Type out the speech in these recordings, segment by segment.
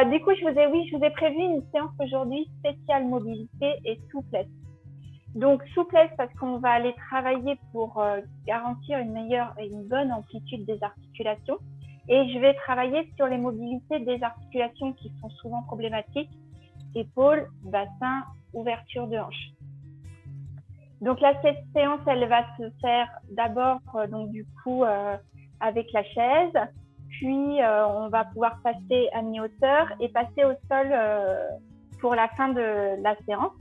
Du coup, je vous ai prévu une séance aujourd'hui spéciale mobilité et souplesse. Donc, souplesse parce qu'on va aller travailler pour garantir une meilleure et une bonne amplitude des articulations. Et je vais travailler sur les mobilités des articulations qui sont souvent problématiques, épaules, bassin, ouverture de hanche. Donc là, cette séance, elle va se faire d'abord avec la chaise, puis on va pouvoir passer à mi-hauteur et passer au sol pour la fin de la séance,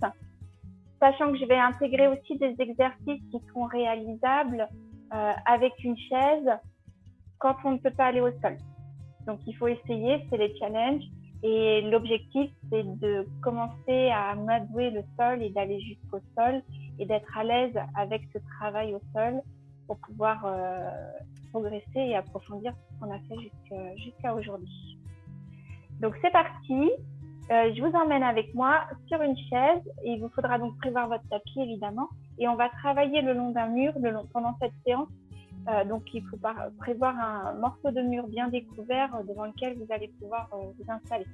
sachant que je vais intégrer aussi des exercices qui sont réalisables avec une chaise quand on ne peut pas aller au sol. Donc il faut essayer, c'est les challenges, et l'objectif c'est de commencer à amadouer le sol et d'aller jusqu'au sol et d'être à l'aise avec ce travail au sol pour pouvoir progresser et approfondir ce qu'on a fait jusqu'à aujourd'hui. Donc c'est parti, je vous emmène avec moi sur une chaise et il vous faudra donc prévoir votre tapis évidemment et on va travailler le long d'un mur pendant cette séance. Donc il faut prévoir un morceau de mur bien découvert devant lequel vous allez pouvoir vous installer.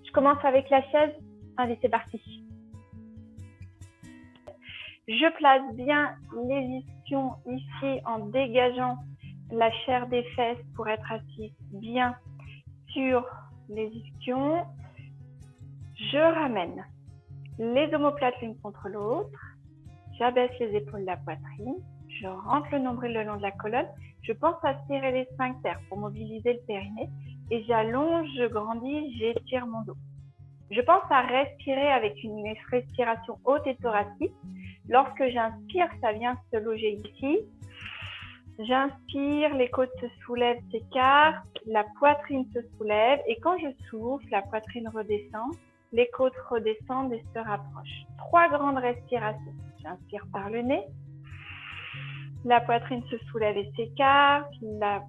Je commence avec la chaise. Allez, c'est parti. Je place bien les ischions ici en dégageant la chair des fesses pour être assise bien sur les ischions. Je ramène les omoplates l'une contre l'autre. J'abaisse les épaules de la poitrine. Je rentre le nombril le long de la colonne. Je pense à serrer les sphincters pour mobiliser le périnée. Et j'allonge, je grandis, j'étire mon dos. Je pense à respirer avec une respiration haute et thoracique. Lorsque j'inspire, ça vient se loger ici. J'inspire, les côtes se soulèvent, s'écartent, la poitrine se soulève. Et quand je souffle, la poitrine redescend, les côtes redescendent et se rapprochent. 3 grandes respirations. J'inspire par le nez. La poitrine se soulève et s'écarte, la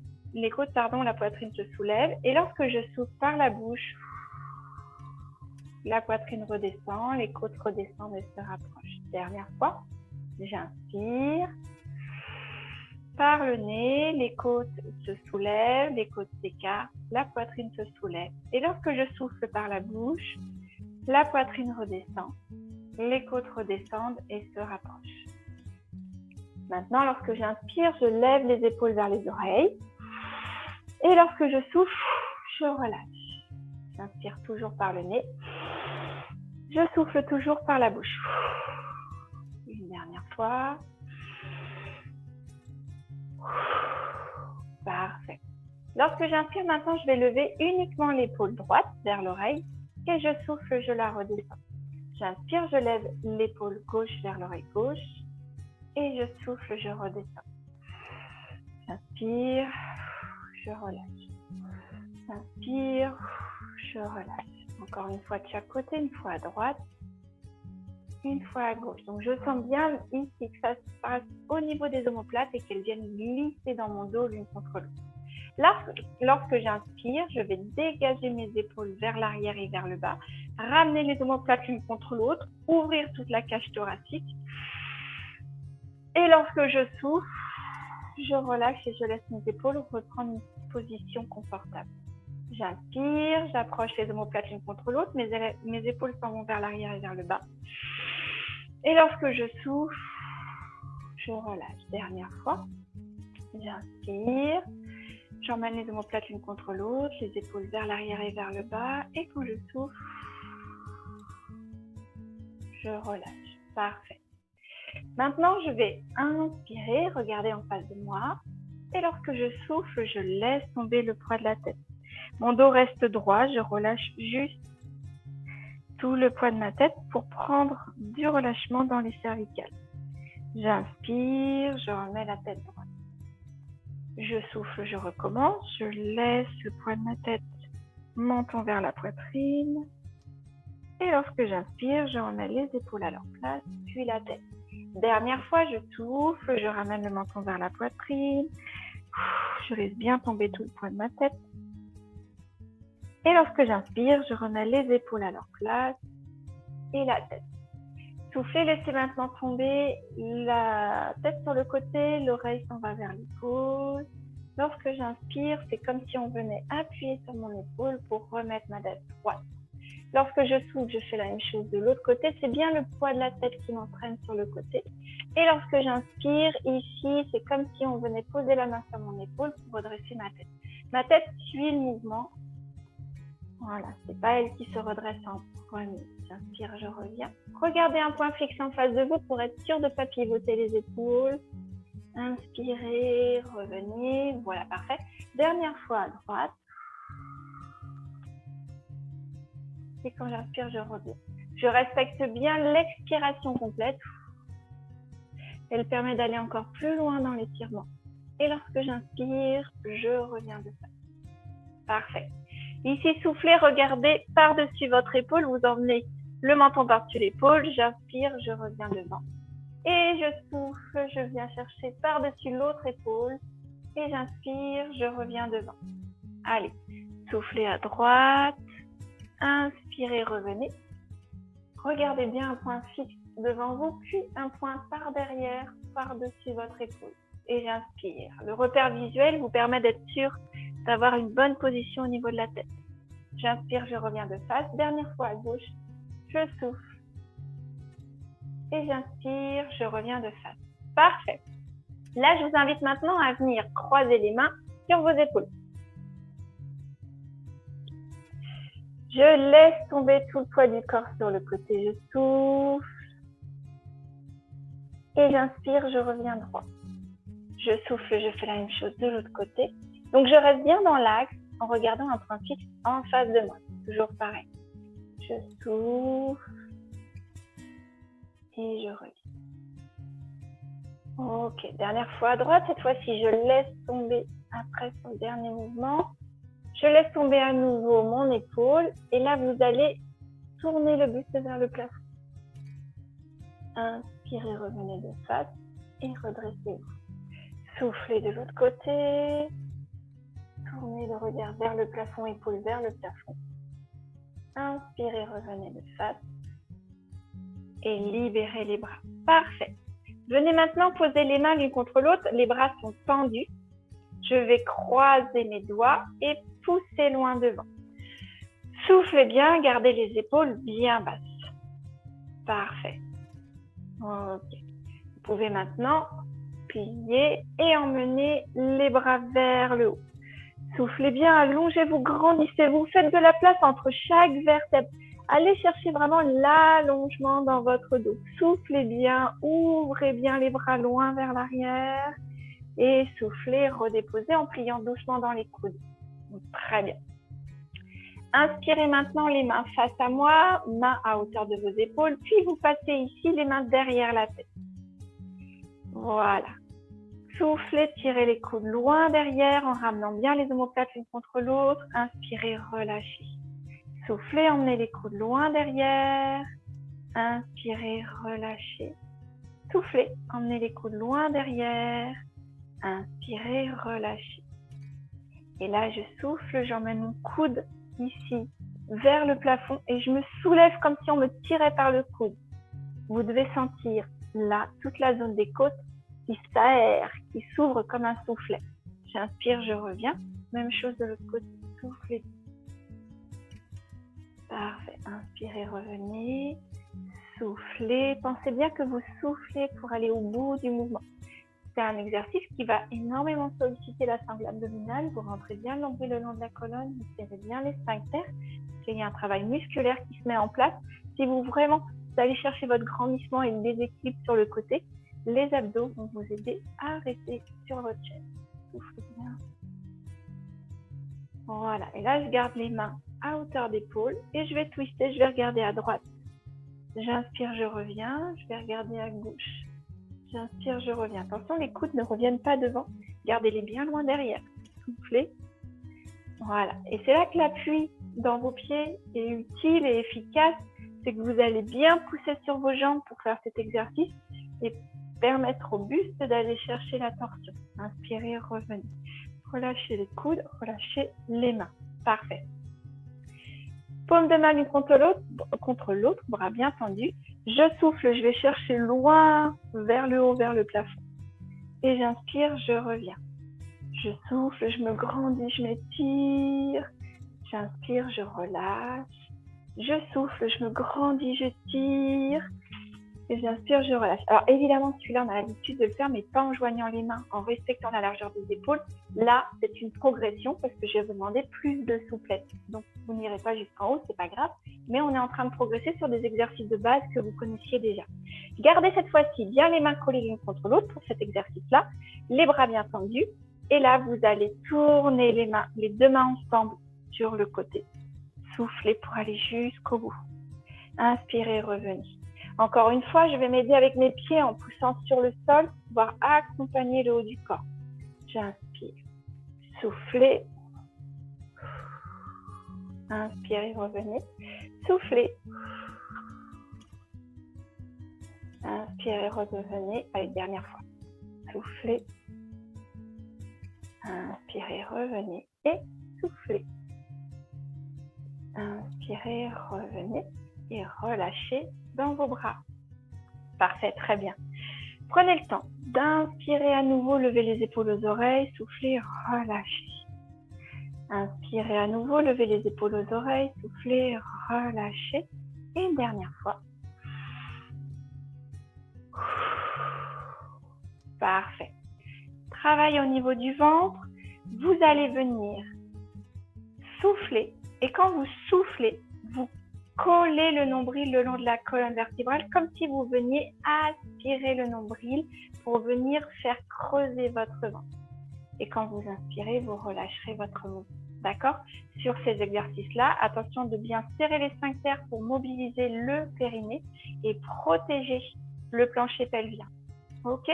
poitrine se soulève. Et lorsque je souffle par la bouche, la poitrine redescend, les côtes redescendent et se rapprochent. Dernière fois, j'inspire. Par le nez, les côtes se soulèvent, les côtes s'écartent, la poitrine se soulève. Et lorsque je souffle par la bouche, la poitrine redescend, les côtes redescendent et se rapprochent. Maintenant, lorsque j'inspire, je lève les épaules vers les oreilles. Et lorsque je souffle, je relâche. J'inspire toujours par le nez. Je souffle toujours par la bouche. Une dernière fois. Parfait. Lorsque j'inspire, maintenant, je vais lever uniquement l'épaule droite vers l'oreille. Et je souffle, je la redescends. J'inspire, je lève l'épaule gauche vers l'oreille gauche. Et je souffle, je redescends. J'inspire, je relâche. J'inspire, je relâche. Encore une fois de chaque côté, une fois à droite, une fois à gauche. Donc je sens bien ici que ça se passe au niveau des omoplates et qu'elles viennent glisser dans mon dos l'une contre l'autre. Lorsque j'inspire, je vais dégager mes épaules vers l'arrière et vers le bas, ramener les omoplates l'une contre l'autre, ouvrir toute la cage thoracique. Et lorsque je souffle, je relâche et je laisse mes épaules reprendre une position confortable. J'inspire, j'approche les omoplates l'une contre l'autre, mes épaules s'en vont vers l'arrière et vers le bas. Et lorsque je souffle, je relâche. Dernière fois, j'inspire, j'emmène les omoplates l'une contre l'autre, les épaules vers l'arrière et vers le bas. Et quand je souffle, je relâche. Parfait. Maintenant, je vais inspirer, regarder en face de moi. Et lorsque je souffle, je laisse tomber le poids de la tête. Mon dos reste droit, je relâche juste tout le poids de ma tête pour prendre du relâchement dans les cervicales. J'inspire, je remets la tête droite. Je souffle, je recommence, je laisse le poids de ma tête menton vers la poitrine. Et lorsque j'inspire, je remets les épaules à leur place, puis la tête. Dernière fois, je souffle, je ramène le menton vers la poitrine. Je laisse bien tomber tout le poids de ma tête. Et lorsque j'inspire, je remets les épaules à leur place et la tête. Soufflez, laissez maintenant tomber la tête sur le côté, l'oreille s'en va vers l'épaule, Lorsque j'inspire, c'est comme si on venait appuyer sur mon épaule pour remettre ma tête droite. Lorsque je souffle, je fais la même chose de l'autre côté. C'est bien le poids de la tête qui m'entraîne sur le côté. Et lorsque j'inspire, ici, c'est comme si on venait poser la main sur mon épaule pour redresser ma tête. Ma tête suit le mouvement. Voilà, c'est pas elle qui se redresse en premier. J'inspire, je reviens. Regardez un point fixe en face de vous pour être sûr de ne pas pivoter les épaules. Inspirez, revenez. Voilà, parfait. Dernière fois à droite. Et quand j'inspire, je reviens. Je respecte bien l'expiration complète. Elle permet d'aller encore plus loin dans l'étirement. Et lorsque j'inspire, je reviens de face. Parfait. Ici, soufflez, regardez par-dessus votre épaule. Vous emmenez le menton par-dessus l'épaule. J'inspire, je reviens devant. Et je souffle, je viens chercher par-dessus l'autre épaule. Et j'inspire, je reviens devant. Allez, soufflez à droite. Inspirez, revenez. Regardez bien un point fixe devant vous, puis un point par derrière, par-dessus votre épaule. Et j'inspire. Le repère visuel vous permet d'être sûr d'avoir une bonne position au niveau de la tête. J'inspire, je reviens de face. Dernière fois à gauche, je souffle. Et j'inspire, je reviens de face. Parfait. Là, je vous invite maintenant à venir croiser les mains sur vos épaules. Je laisse tomber tout le poids du corps sur le côté. Je souffle. Et j'inspire, je reviens droit. Je souffle, je fais la même chose de l'autre côté. Donc, je reste bien dans l'axe en regardant un point fixe en face de moi. Toujours pareil. Je souffle. Et je reviens. Ok, dernière fois à droite. Cette fois-ci, je laisse tomber après son dernier mouvement. Je laisse tomber à nouveau mon épaule. Et là, vous allez tourner le buste vers le plafond. Inspirez, revenez de face et redressez-vous. Soufflez de l'autre côté. Tournez le regard vers le plafond, épaule vers le plafond. Inspirez, revenez de face. Et libérez les bras. Parfait. Venez maintenant poser les mains l'une contre l'autre. Les bras sont tendus. Je vais croiser mes doigts et pousser loin devant. Soufflez bien, gardez les épaules bien basses. Parfait. Ok. Vous pouvez maintenant plier et emmener les bras vers le haut. Soufflez bien, allongez-vous, grandissez-vous, faites de la place entre chaque vertèbre. Allez chercher vraiment l'allongement dans votre dos. Soufflez bien, ouvrez bien les bras loin vers l'arrière et soufflez, redéposez en pliant doucement dans les coudes. Très bien. Inspirez maintenant les mains face à moi, mains à hauteur de vos épaules, puis vous passez ici les mains derrière la tête. Voilà. Soufflez, tirez les coudes loin derrière en ramenant bien les omoplates l'une contre l'autre. Inspirez, relâchez. Soufflez, emmenez les coudes loin derrière. Inspirez, relâchez. Soufflez, emmenez les coudes loin derrière. Inspirez, relâchez. Et là, je souffle, j'emmène mon coude ici vers le plafond et je me soulève comme si on me tirait par le coude. Vous devez sentir là toute la zone des côtes qui s'aère, qui s'ouvre comme un soufflet. J'inspire, je reviens. Même chose de l'autre côté. Soufflez. Parfait. Inspirez, revenez. Soufflez. Pensez bien que vous soufflez pour aller au bout du mouvement. C'est un exercice qui va énormément solliciter la sangle abdominale. Vous rentrez bien le nombril le long de la colonne. Vous serrez bien les sphincters. Il y a un travail musculaire qui se met en place. Si vous allez chercher votre grandissement et le déséquilibre sur le côté, les abdos vont vous aider à rester sur votre chaise. Soufflez bien. Voilà. Et là, je garde les mains à hauteur d'épaule et je vais twister. Je vais regarder à droite. J'inspire, je reviens. Je vais regarder à gauche. J'inspire, je reviens. Attention, les coudes ne reviennent pas devant. Gardez-les bien loin derrière. Soufflez. Voilà. Et c'est là que l'appui dans vos pieds est utile et efficace. C'est que vous allez bien pousser sur vos jambes pour faire cet exercice et permettre au buste d'aller chercher la torsion. Inspirez, revenez. Relâchez les coudes, relâchez les mains. Parfait. Paume de main l'une contre l'autre, bras bien tendus. Je souffle, je vais chercher loin vers le haut, vers le plafond. Et j'inspire, je reviens. Je souffle, je me grandis, je m'étire. J'inspire, je relâche. Je souffle, je me grandis, je tire. Et j'inspire, je relâche. Alors évidemment, celui-là, on a l'habitude de le faire, mais pas en joignant les mains, en respectant la largeur des épaules. Là, c'est une progression parce que je vais vous demander plus de souplesse. Donc, vous n'irez pas jusqu'en haut, c'est pas grave. Mais on est en train de progresser sur des exercices de base que vous connaissiez déjà. Gardez cette fois-ci bien les mains collées l'une contre l'autre pour cet exercice-là. Les bras bien tendus. Et là, vous allez tourner les deux mains ensemble sur le côté. Soufflez pour aller jusqu'au bout. Inspirez, revenez. Encore une fois, je vais m'aider avec mes pieds en poussant sur le sol pour pouvoir accompagner le haut du corps. J'inspire. Soufflez. Inspirez, revenez. Soufflez. Inspirez, revenez. Allez, dernière fois. Soufflez. Inspirez, revenez et soufflez. Inspirez, revenez et relâchez dans vos bras. Parfait, très bien. Prenez le temps d'inspirer à nouveau, levez les épaules aux oreilles, soufflez, relâchez. Inspirez à nouveau, levez les épaules aux oreilles, soufflez, relâchez. Et une dernière fois. Parfait. Travail au niveau du ventre. Vous allez venir souffler. Et quand vous soufflez, vous collez le nombril le long de la colonne vertébrale comme si vous veniez aspirer le nombril pour venir faire creuser votre ventre. Et quand vous inspirez, vous relâcherez votre mouvement. D'accord? Sur ces exercices-là, attention de bien serrer les sphincters pour mobiliser le périnée et protéger le plancher pelvien. Ok?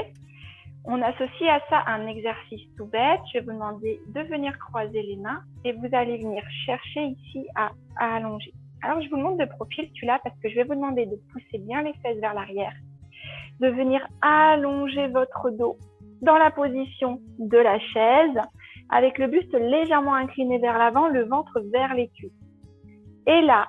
On associe à ça un exercice tout bête. Je vais vous demander de venir croiser les mains et vous allez venir chercher ici à allonger. Alors, je vous montre de profil celui-là parce que je vais vous demander de pousser bien les fesses vers l'arrière, de venir allonger votre dos dans la position de la chaise avec le buste légèrement incliné vers l'avant, le ventre vers les cuisses. Et là,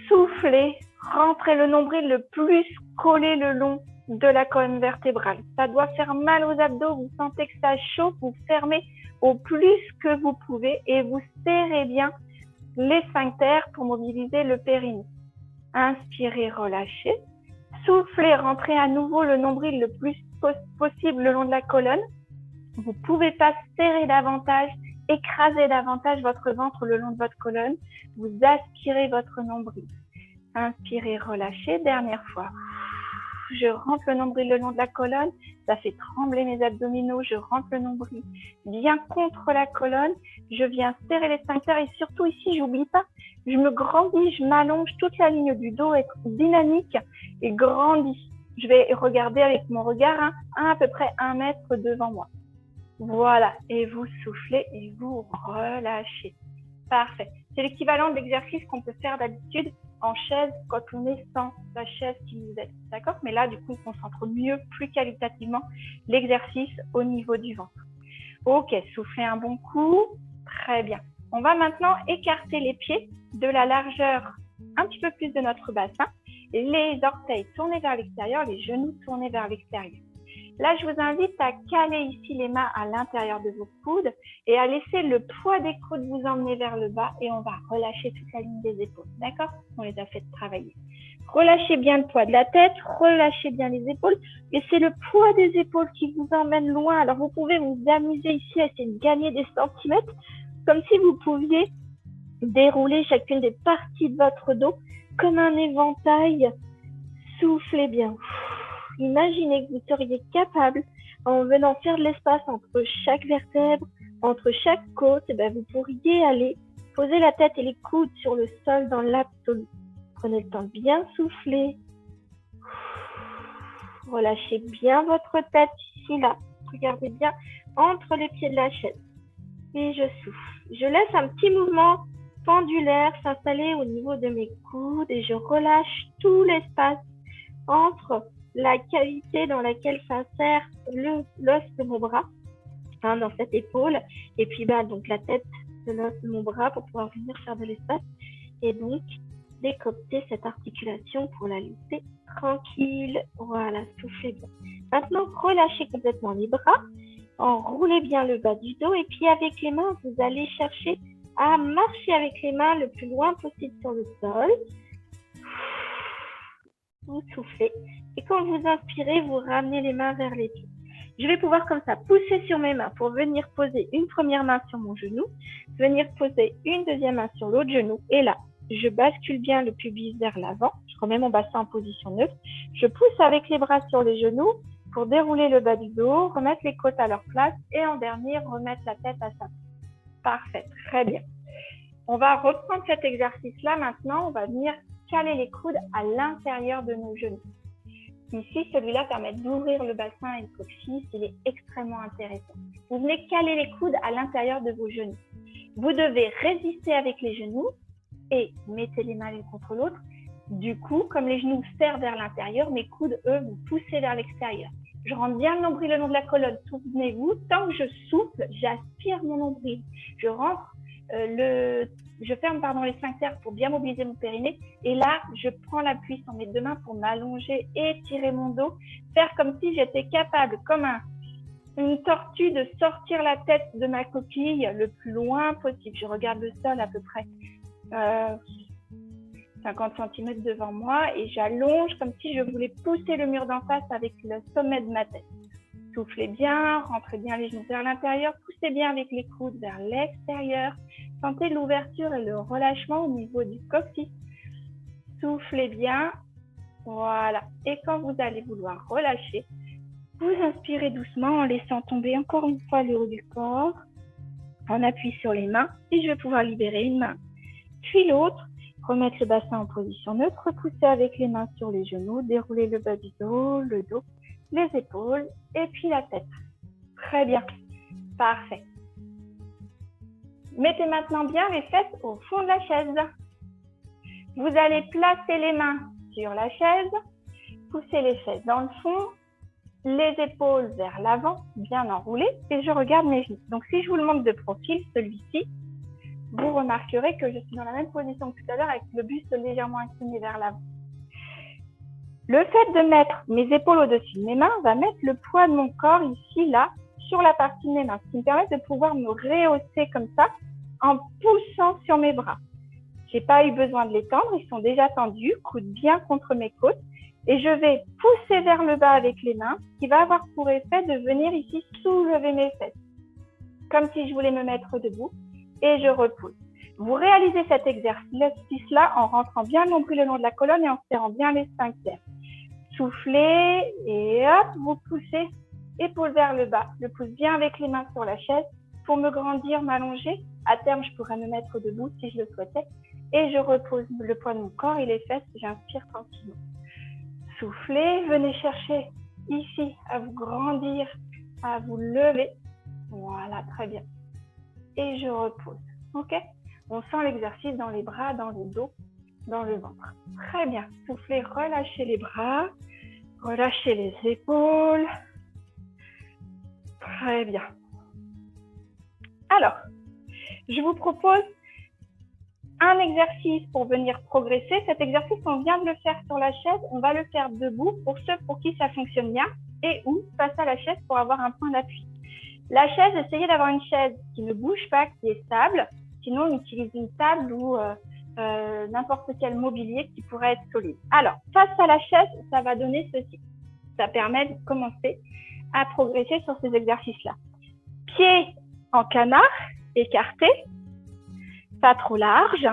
soufflez, rentrez le nombril le plus collé le long de la colonne vertébrale. Ça doit faire mal aux abdos, vous sentez que ça chauffe, vous fermez au plus que vous pouvez et vous serrez bien les sphincters pour mobiliser le périnée. Inspirez, relâchez. Soufflez, rentrez à nouveau le nombril le plus possible le long de la colonne. Vous ne pouvez pas serrer davantage, écraser davantage votre ventre le long de votre colonne. Vous aspirez votre nombril. Inspirez, relâchez. Dernière fois. Je rentre le nombril le long de la colonne. Ça fait trembler mes abdominaux. Je rentre le nombril bien contre la colonne. Je viens serrer les sphincters et surtout ici, j'oublie pas, je me grandis, je m'allonge. Toute la ligne du dos est dynamique et grandit. Je vais regarder avec mon regard à peu près 1 mètre devant moi. Voilà. Et vous soufflez et vous relâchez. Parfait. C'est l'équivalent de l'exercice qu'on peut faire d'habitude en chaise quand on est sans la chaise qui nous aide. D'accord? Mais là, du coup, on concentre mieux, plus qualitativement, l'exercice au niveau du ventre. Ok, soufflez un bon coup. Très bien. On va maintenant écarter les pieds de la largeur un petit peu plus de notre bassin. Les orteils tournés vers l'extérieur, les genoux tournés vers l'extérieur. Là, je vous invite à caler ici les mains à l'intérieur de vos coudes et à laisser le poids des coudes vous emmener vers le bas et on va relâcher toute la ligne des épaules. D'accord? On les a fait travailler. Relâchez bien le poids de la tête, relâchez bien les épaules et c'est le poids des épaules qui vous emmène loin. Alors, vous pouvez vous amuser ici à essayer de gagner des centimètres comme si vous pouviez dérouler chacune des parties de votre dos comme un éventail. Soufflez bien. Imaginez que vous seriez capable, en venant faire de l'espace entre chaque vertèbre, entre chaque côte, vous pourriez aller poser la tête et les coudes sur le sol dans l'absolu. Prenez le temps de bien souffler. Relâchez bien votre tête ici, là. Regardez bien entre les pieds de la chaise. Et je souffle. Je laisse un petit mouvement pendulaire s'installer au niveau de mes coudes et je relâche tout l'espace entre la cavité dans laquelle s'insère l'os de mon bras, dans cette épaule, et puis donc la tête de l'os de mon bras pour pouvoir venir faire de l'espace et donc décopter cette articulation pour la laisser tranquille. Voilà, soufflez bien. Maintenant, relâchez complètement les bras. Enroulez bien le bas du dos et puis avec les mains, vous allez chercher à marcher avec les mains le plus loin possible sur le sol. Vous soufflez et quand vous inspirez, vous ramenez les mains vers les pieds. Je vais pouvoir comme ça pousser sur mes mains pour venir poser une première main sur mon genou, venir poser une deuxième main sur l'autre genou et là, je bascule bien le pubis vers l'avant, je remets mon bassin en position neutre, je pousse avec les bras sur les genoux pour dérouler le bas du dos, remettre les côtes à leur place et en dernier, remettre la tête à sa place. Parfait, très bien. On va reprendre cet exercice-là maintenant, on va venir caler les coudes à l'intérieur de nos genoux. Ici, celui-là permet d'ouvrir le bassin et le coccyx, il est extrêmement intéressant. Vous venez caler les coudes à l'intérieur de vos genoux. Vous devez résister avec les genoux et mettez les mains l'une contre l'autre. Du coup, comme les genoux serrent vers l'intérieur, mes coudes, eux, vous poussez vers l'extérieur. Je rentre bien le nombril le long de la colonne. Souvenez-vous, tant que je souffle, j'aspire mon nombril. Je rentre je ferme les sphincters pour bien mobiliser mon périnée. Et là, je prends l'appui sur mes deux mains pour m'allonger et étirer mon dos. Faire comme si j'étais capable, comme une tortue, de sortir la tête de ma coquille le plus loin possible. Je regarde le sol à peu près 50 cm devant moi et j'allonge comme si je voulais pousser le mur d'en face avec le sommet de ma tête. Soufflez bien, rentrez bien les genoux vers l'intérieur, poussez bien avec les coudes vers l'extérieur. Sentez l'ouverture et le relâchement au niveau du coccyx. Soufflez bien, voilà. Et quand vous allez vouloir relâcher, vous inspirez doucement en laissant tomber encore une fois le haut du corps, en appui sur les mains et je vais pouvoir libérer une main, puis l'autre. Remettre le bassin en position neutre, repousser avec les mains sur les genoux, dérouler le bas du dos, le dos, les épaules et puis la tête. Très bien, parfait. Mettez maintenant bien les fesses au fond de la chaise. Vous allez placer les mains sur la chaise, pousser les fesses dans le fond, les épaules vers l'avant, bien enroulées et je regarde mes genoux. Donc si je vous le montre de profil, celui-ci, vous remarquerez que je suis dans la même position que tout à l'heure avec le buste légèrement incliné vers l'avant. Le fait de mettre mes épaules au-dessus de mes mains va mettre le poids de mon corps ici, là, sur la partie de mes mains, ce qui me permet de pouvoir me rehausser comme ça en poussant sur mes bras. Je n'ai pas eu besoin de les tendre, ils sont déjà tendus, coudes bien contre mes côtes et je vais pousser vers le bas avec les mains, ce qui va avoir pour effet de venir ici soulever mes fesses, comme si je voulais me mettre debout. Et je repousse. Vous réalisez cet exercice-là en rentrant bien le nombril le long de la colonne et en serrant bien les sphincters. Soufflez et hop, vous poussez, épaule vers le bas. Je pousse bien avec les mains sur la chaise pour me grandir, m'allonger. À terme, je pourrais me mettre debout si je le souhaitais. Et je repose le poids de mon corps et les fesses, j'inspire tranquillement. Soufflez, venez chercher ici à vous grandir, à vous lever. Voilà, très bien. Et je repose. Ok? On sent l'exercice dans les bras, dans le dos, dans le ventre. Très bien. Soufflez, relâchez les bras, relâchez les épaules. Très bien. Alors, je vous propose un exercice pour venir progresser. Cet exercice, on vient de le faire sur la chaise. On va le faire debout pour ceux pour qui ça fonctionne bien et ou face à la chaise pour avoir un point d'appui. La chaise, essayez d'avoir une chaise qui ne bouge pas, qui est stable. Sinon, on utilise une table ou n'importe quel mobilier qui pourrait être solide. Alors, face à la chaise, ça va donner ceci. Ça permet de commencer à progresser sur ces exercices-là. Pieds en canard, écartés, pas trop large.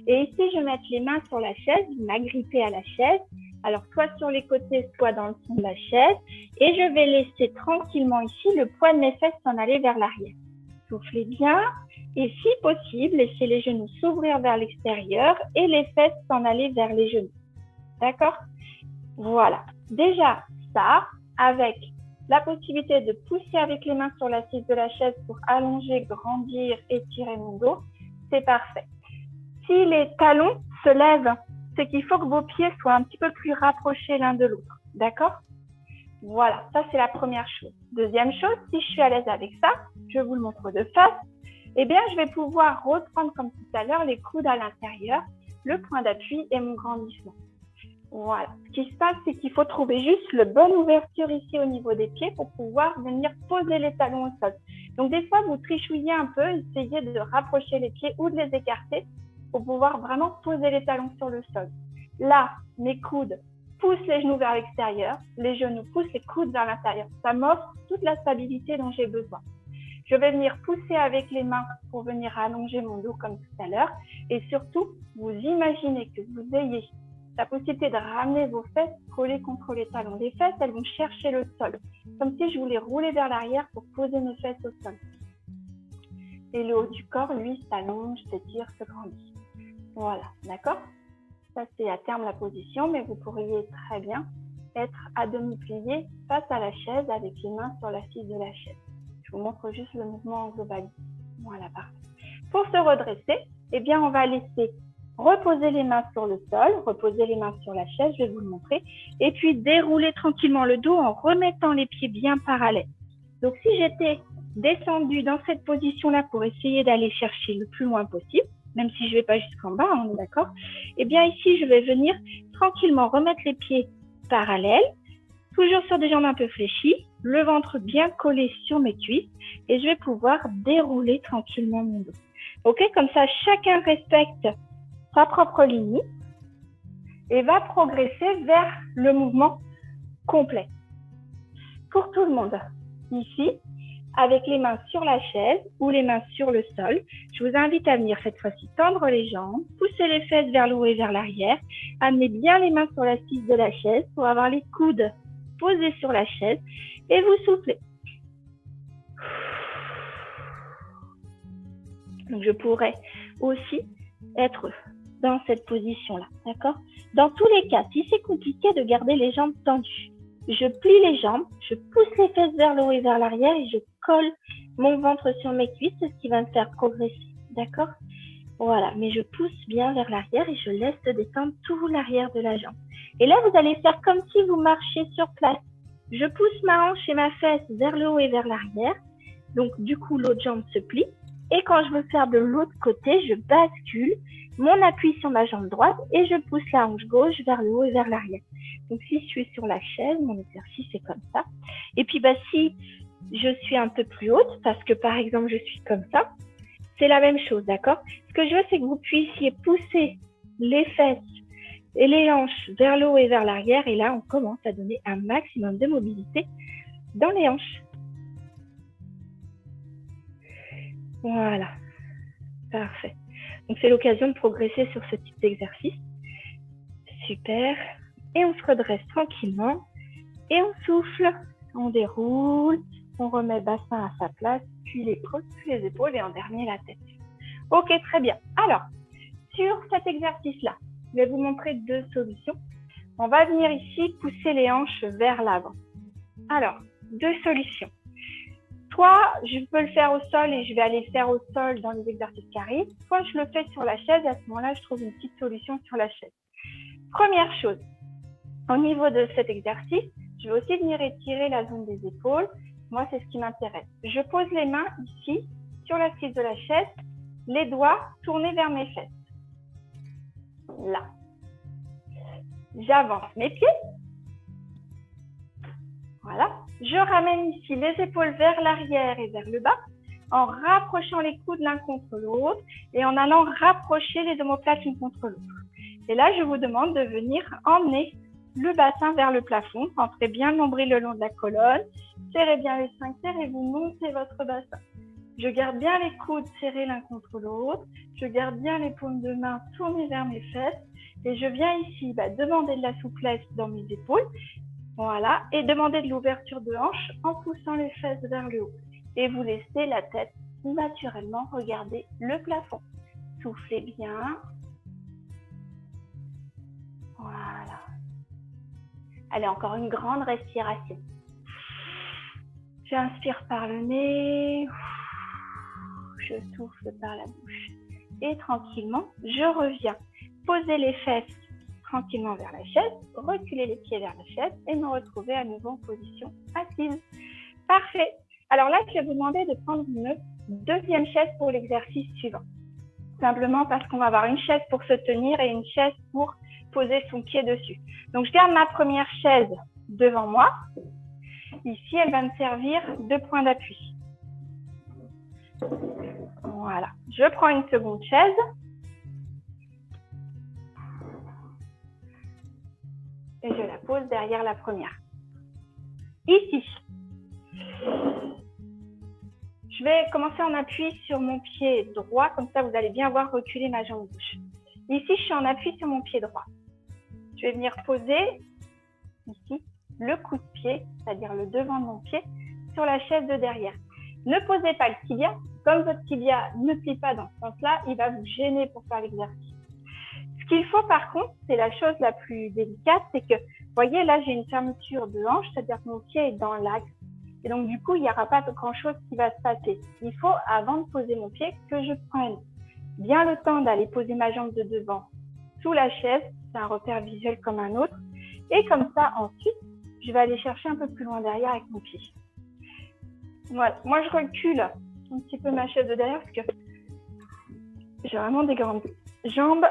Et ici, je vais mettre les mains sur la chaise, m'agripper à la chaise. Alors, soit sur les côtés, soit dans le fond de la chaise. Et je vais laisser tranquillement ici le poids de mes fesses s'en aller vers l'arrière. Soufflez bien. Et si possible, laissez les genoux s'ouvrir vers l'extérieur et les fesses s'en aller vers les genoux. D'accord? Voilà. Déjà, ça, avec la possibilité de pousser avec les mains sur l'assise de la chaise pour allonger, grandir, étirer mon dos, c'est parfait. Si les talons se lèvent, c'est qu'il faut que vos pieds soient un petit peu plus rapprochés l'un de l'autre. D'accord? Voilà, ça c'est la première chose. Deuxième chose, si je suis à l'aise avec ça, je vous le montre de face, eh bien je vais pouvoir reprendre comme tout à l'heure les coudes à l'intérieur, le point d'appui et mon grandissement. Voilà. Ce qui se passe, c'est qu'il faut trouver juste la bonne ouverture ici au niveau des pieds pour pouvoir venir poser les talons au sol. Donc, des fois, vous trichouillez un peu, essayez de rapprocher les pieds ou de les écarter pour pouvoir vraiment poser les talons sur le sol. Là, mes coudes poussent les genoux vers l'extérieur, les genoux poussent les coudes vers l'intérieur. Ça m'offre toute la stabilité dont j'ai besoin. Je vais venir pousser avec les mains pour venir allonger mon dos comme tout à l'heure. Et surtout, vous imaginez que vous ayez la possibilité de ramener vos fesses collées contre les talons. Les fesses, elles vont chercher le sol, comme si je voulais rouler vers l'arrière pour poser mes fesses au sol. Et le haut du corps, lui, s'allonge, s'étire, se grandit. Voilà, d'accord? Ça, c'est à terme la position, mais vous pourriez très bien être à demi plié face à la chaise avec les mains sur l'assise de la chaise. Je vous montre juste le mouvement en globalité. Voilà, parfait. Pour se redresser, eh bien, on va laisser reposer les mains sur le sol, reposer les mains sur la chaise, je vais vous le montrer, et puis dérouler tranquillement le dos en remettant les pieds bien parallèles. Donc, si j'étais descendue dans cette position-là pour essayer d'aller chercher le plus loin possible, même si je ne vais pas jusqu'en bas, on est d'accord, eh bien, ici, je vais venir tranquillement remettre les pieds parallèles, toujours sur des jambes un peu fléchies, le ventre bien collé sur mes cuisses, et je vais pouvoir dérouler tranquillement mon dos. Ok, comme ça, chacun respecte sa propre ligne et va progresser vers le mouvement complet. Pour tout le monde, ici, avec les mains sur la chaise ou les mains sur le sol, je vous invite à venir cette fois-ci tendre les jambes, pousser les fesses vers le haut et vers l'arrière, amener bien les mains sur l'assise de la chaise pour avoir les coudes posés sur la chaise et vous soufflez. Donc, je pourrais aussi être dans cette position-là, d'accord? Dans tous les cas, si c'est compliqué de garder les jambes tendues, je plie les jambes, je pousse les fesses vers le haut et vers l'arrière et je colle mon ventre sur mes cuisses, c'est ce qui va me faire progresser, d'accord? Voilà, mais je pousse bien vers l'arrière et je laisse descendre tout l'arrière de la jambe. Et là, vous allez faire comme si vous marchiez sur place. Je pousse ma hanche et ma fesse vers le haut et vers l'arrière. Donc, du coup, l'autre jambe se plie. Et quand je veux faire de l'autre côté, je bascule mon appui sur ma jambe droite et je pousse la hanche gauche vers le haut et vers l'arrière. Donc, si je suis sur la chaise, mon exercice est comme ça. Et puis, si je suis un peu plus haute, parce que par exemple, je suis comme ça, c'est la même chose, d'accord? Ce que je veux, c'est que vous puissiez pousser les fesses et les hanches vers le haut et vers l'arrière. Et là, on commence à donner un maximum de mobilité dans les hanches. Voilà, parfait. Donc, c'est l'occasion de progresser sur ce type d'exercice. Super. Et on se redresse tranquillement. Et on souffle, on déroule, on remet le bassin à sa place, puis les côtes, puis les épaules et en dernier la tête. Ok, très bien. Alors, sur cet exercice-là, je vais vous montrer deux solutions. On va venir ici pousser les hanches vers l'avant. Alors, deux solutions. Soit je peux le faire au sol et je vais aller le faire au sol dans les exercices qui arrivent, soit je le fais sur la chaise et à ce moment-là, je trouve une petite solution sur la chaise. Première chose, au niveau de cet exercice, je vais aussi venir étirer la zone des épaules. Moi, c'est ce qui m'intéresse. Je pose les mains ici, sur l'assise de la chaise, les doigts tournés vers mes fesses. Là. J'avance mes pieds. Voilà. Je ramène ici les épaules vers l'arrière et vers le bas, en rapprochant les coudes l'un contre l'autre et en allant rapprocher les omoplates l'une contre l'autre. Et là, je vous demande de venir emmener le bassin vers le plafond. Entrez bien le nombril le long de la colonne. Serrez bien les sphincters et vous montez votre bassin. Je garde bien les coudes serrés l'un contre l'autre. Je garde bien les paumes de main tournées vers mes fesses. Et je viens ici demander de la souplesse dans mes épaules. Voilà. Et demander de l'ouverture de hanche en poussant les fesses vers le haut. Et vous laissez la tête naturellement regarder le plafond. Soufflez bien. Voilà. Allez, encore une grande respiration. J'inspire par le nez. Je souffle par la bouche. Et tranquillement, je reviens. Poser les fesses tranquillement vers la chaise, reculer les pieds vers la chaise et me retrouver à nouveau en position assise. Parfait. Alors là, je vais vous demander de prendre une deuxième chaise pour l'exercice suivant. Simplement parce qu'on va avoir une chaise pour se tenir et une chaise pour poser son pied dessus. Donc, je garde ma première chaise devant moi. Ici, elle va me servir de point d'appui. Voilà. Je prends une seconde chaise. Et je la pose derrière la première. Ici, je vais commencer en appui sur mon pied droit, comme ça vous allez bien voir reculer ma jambe gauche. Ici, je suis en appui sur mon pied droit. Je vais venir poser ici le coup de pied, c'est-à-dire le devant de mon pied, sur la chaise de derrière. Ne posez pas le tibia. Comme votre tibia ne plie pas dans ce sens-là, il va vous gêner pour faire l'exercice. Ce qu'il faut par contre, c'est la chose la plus délicate, c'est que, vous voyez, là j'ai une fermeture de hanche, c'est-à-dire que mon pied est dans l'axe. Et donc du coup, il n'y aura pas grand-chose qui va se passer. Il faut, avant de poser mon pied, que je prenne bien le temps d'aller poser ma jambe de devant sous la chaise. C'est un repère visuel comme un autre. Et comme ça, ensuite, je vais aller chercher un peu plus loin derrière avec mon pied. Voilà. Moi, je recule un petit peu ma chaise de derrière parce que j'ai vraiment des grandes jambes.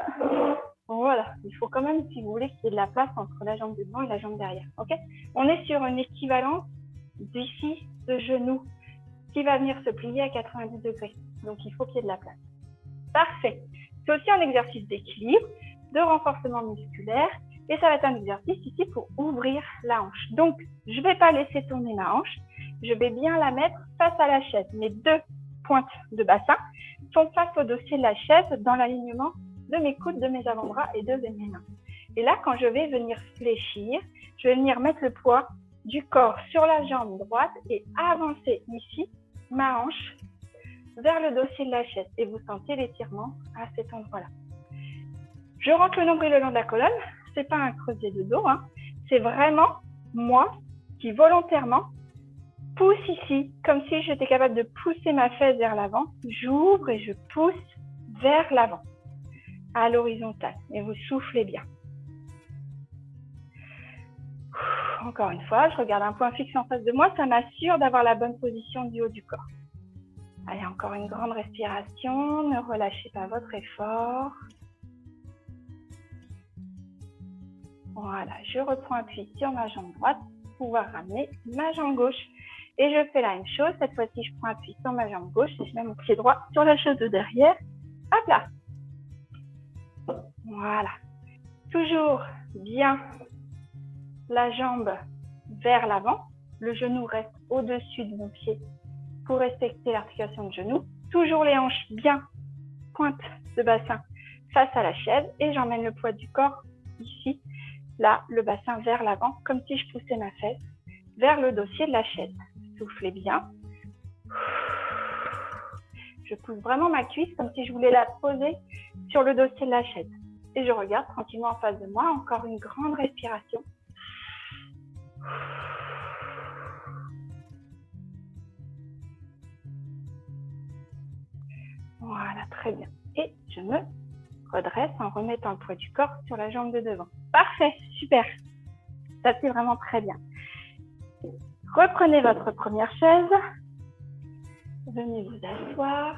Voilà. Il faut quand même, si vous voulez, qu'il y ait de la place entre la jambe de devant et la jambe derrière. Ok ? On est sur une équivalence d'ici, de genou, qui va venir se plier à 90 degrés. Donc, il faut qu'il y ait de la place. Parfait. C'est aussi un exercice d'équilibre, de renforcement musculaire. Et ça va être un exercice ici pour ouvrir la hanche. Donc, je ne vais pas laisser tourner ma hanche. Je vais bien la mettre face à la chaise. Mes deux pointes de bassin sont face au dossier de la chaise dans l'alignement de mes coudes, de mes avant-bras et de mes mains. Et là, quand je vais venir fléchir, je vais venir mettre le poids du corps sur la jambe droite et avancer ici ma hanche vers le dossier de la chaise. Et vous sentez l'étirement à cet endroit-là. Je rentre le nombril le long de la colonne. Ce n'est pas un creuset de dos. C'est vraiment moi qui volontairement pousse ici, comme si j'étais capable de pousser ma fesse vers l'avant. J'ouvre et je pousse vers l'avant, à l'horizontale. Et vous soufflez bien. Encore une fois, je regarde un point fixe en face de moi. Ça m'assure d'avoir la bonne position du haut du corps. Allez, encore une grande respiration. Ne relâchez pas votre effort. Voilà, je reprends appui sur ma jambe droite pour pouvoir ramener ma jambe gauche. Et je fais la même chose. Cette fois-ci, je prends appui sur ma jambe gauche et je mets mon pied droit sur la chaise de derrière. Hop là. Voilà. Toujours bien la jambe vers l'avant. Le genou reste au-dessus de mon pied pour respecter l'articulation de genou. Toujours les hanches bien pointe de bassin face à la chaise. Et j'emmène le poids du corps ici. Là, le bassin vers l'avant, comme si je poussais ma fesse vers le dossier de la chaise. Soufflez bien. Je pousse vraiment ma cuisse comme si je voulais la poser sur le dossier de la chaise. Et je regarde tranquillement en face de moi. Encore une grande respiration. Voilà, très bien. Et je me redresse en remettant le poids du corps sur la jambe de devant. Parfait, super. Ça c'est vraiment très bien. Reprenez votre première chaise. Venez vous asseoir.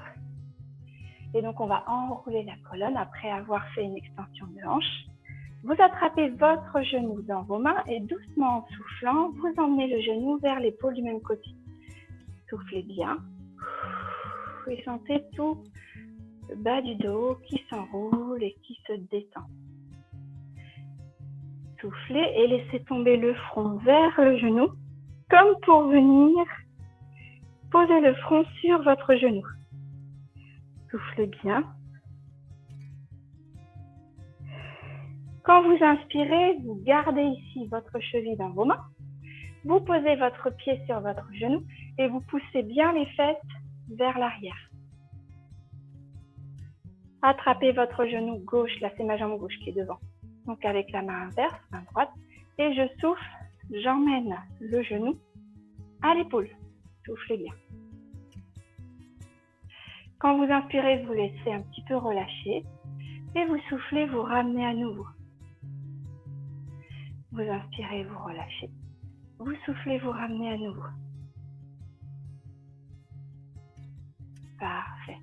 Et donc, on va enrouler la colonne après avoir fait une extension de hanche. Vous attrapez votre genou dans vos mains et doucement en soufflant, vous emmenez le genou vers l'épaule du même côté. Soufflez bien. Et sentez tout le bas du dos qui s'enroule et qui se détend. Soufflez et laissez tomber le front vers le genou, comme pour venir poser le front sur votre genou. Soufflez bien. Quand vous inspirez, vous gardez ici votre cheville dans vos mains. Vous posez votre pied sur votre genou et vous poussez bien les fesses vers l'arrière. Attrapez votre genou gauche, là c'est ma jambe gauche qui est devant. Donc avec la main inverse, main droite, et je souffle, j'emmène le genou à l'épaule. Soufflez bien. Quand vous inspirez, vous laissez un petit peu relâcher et vous soufflez, vous ramenez à nouveau. Vous inspirez, vous relâchez. Vous soufflez, vous ramenez à nouveau. Parfait.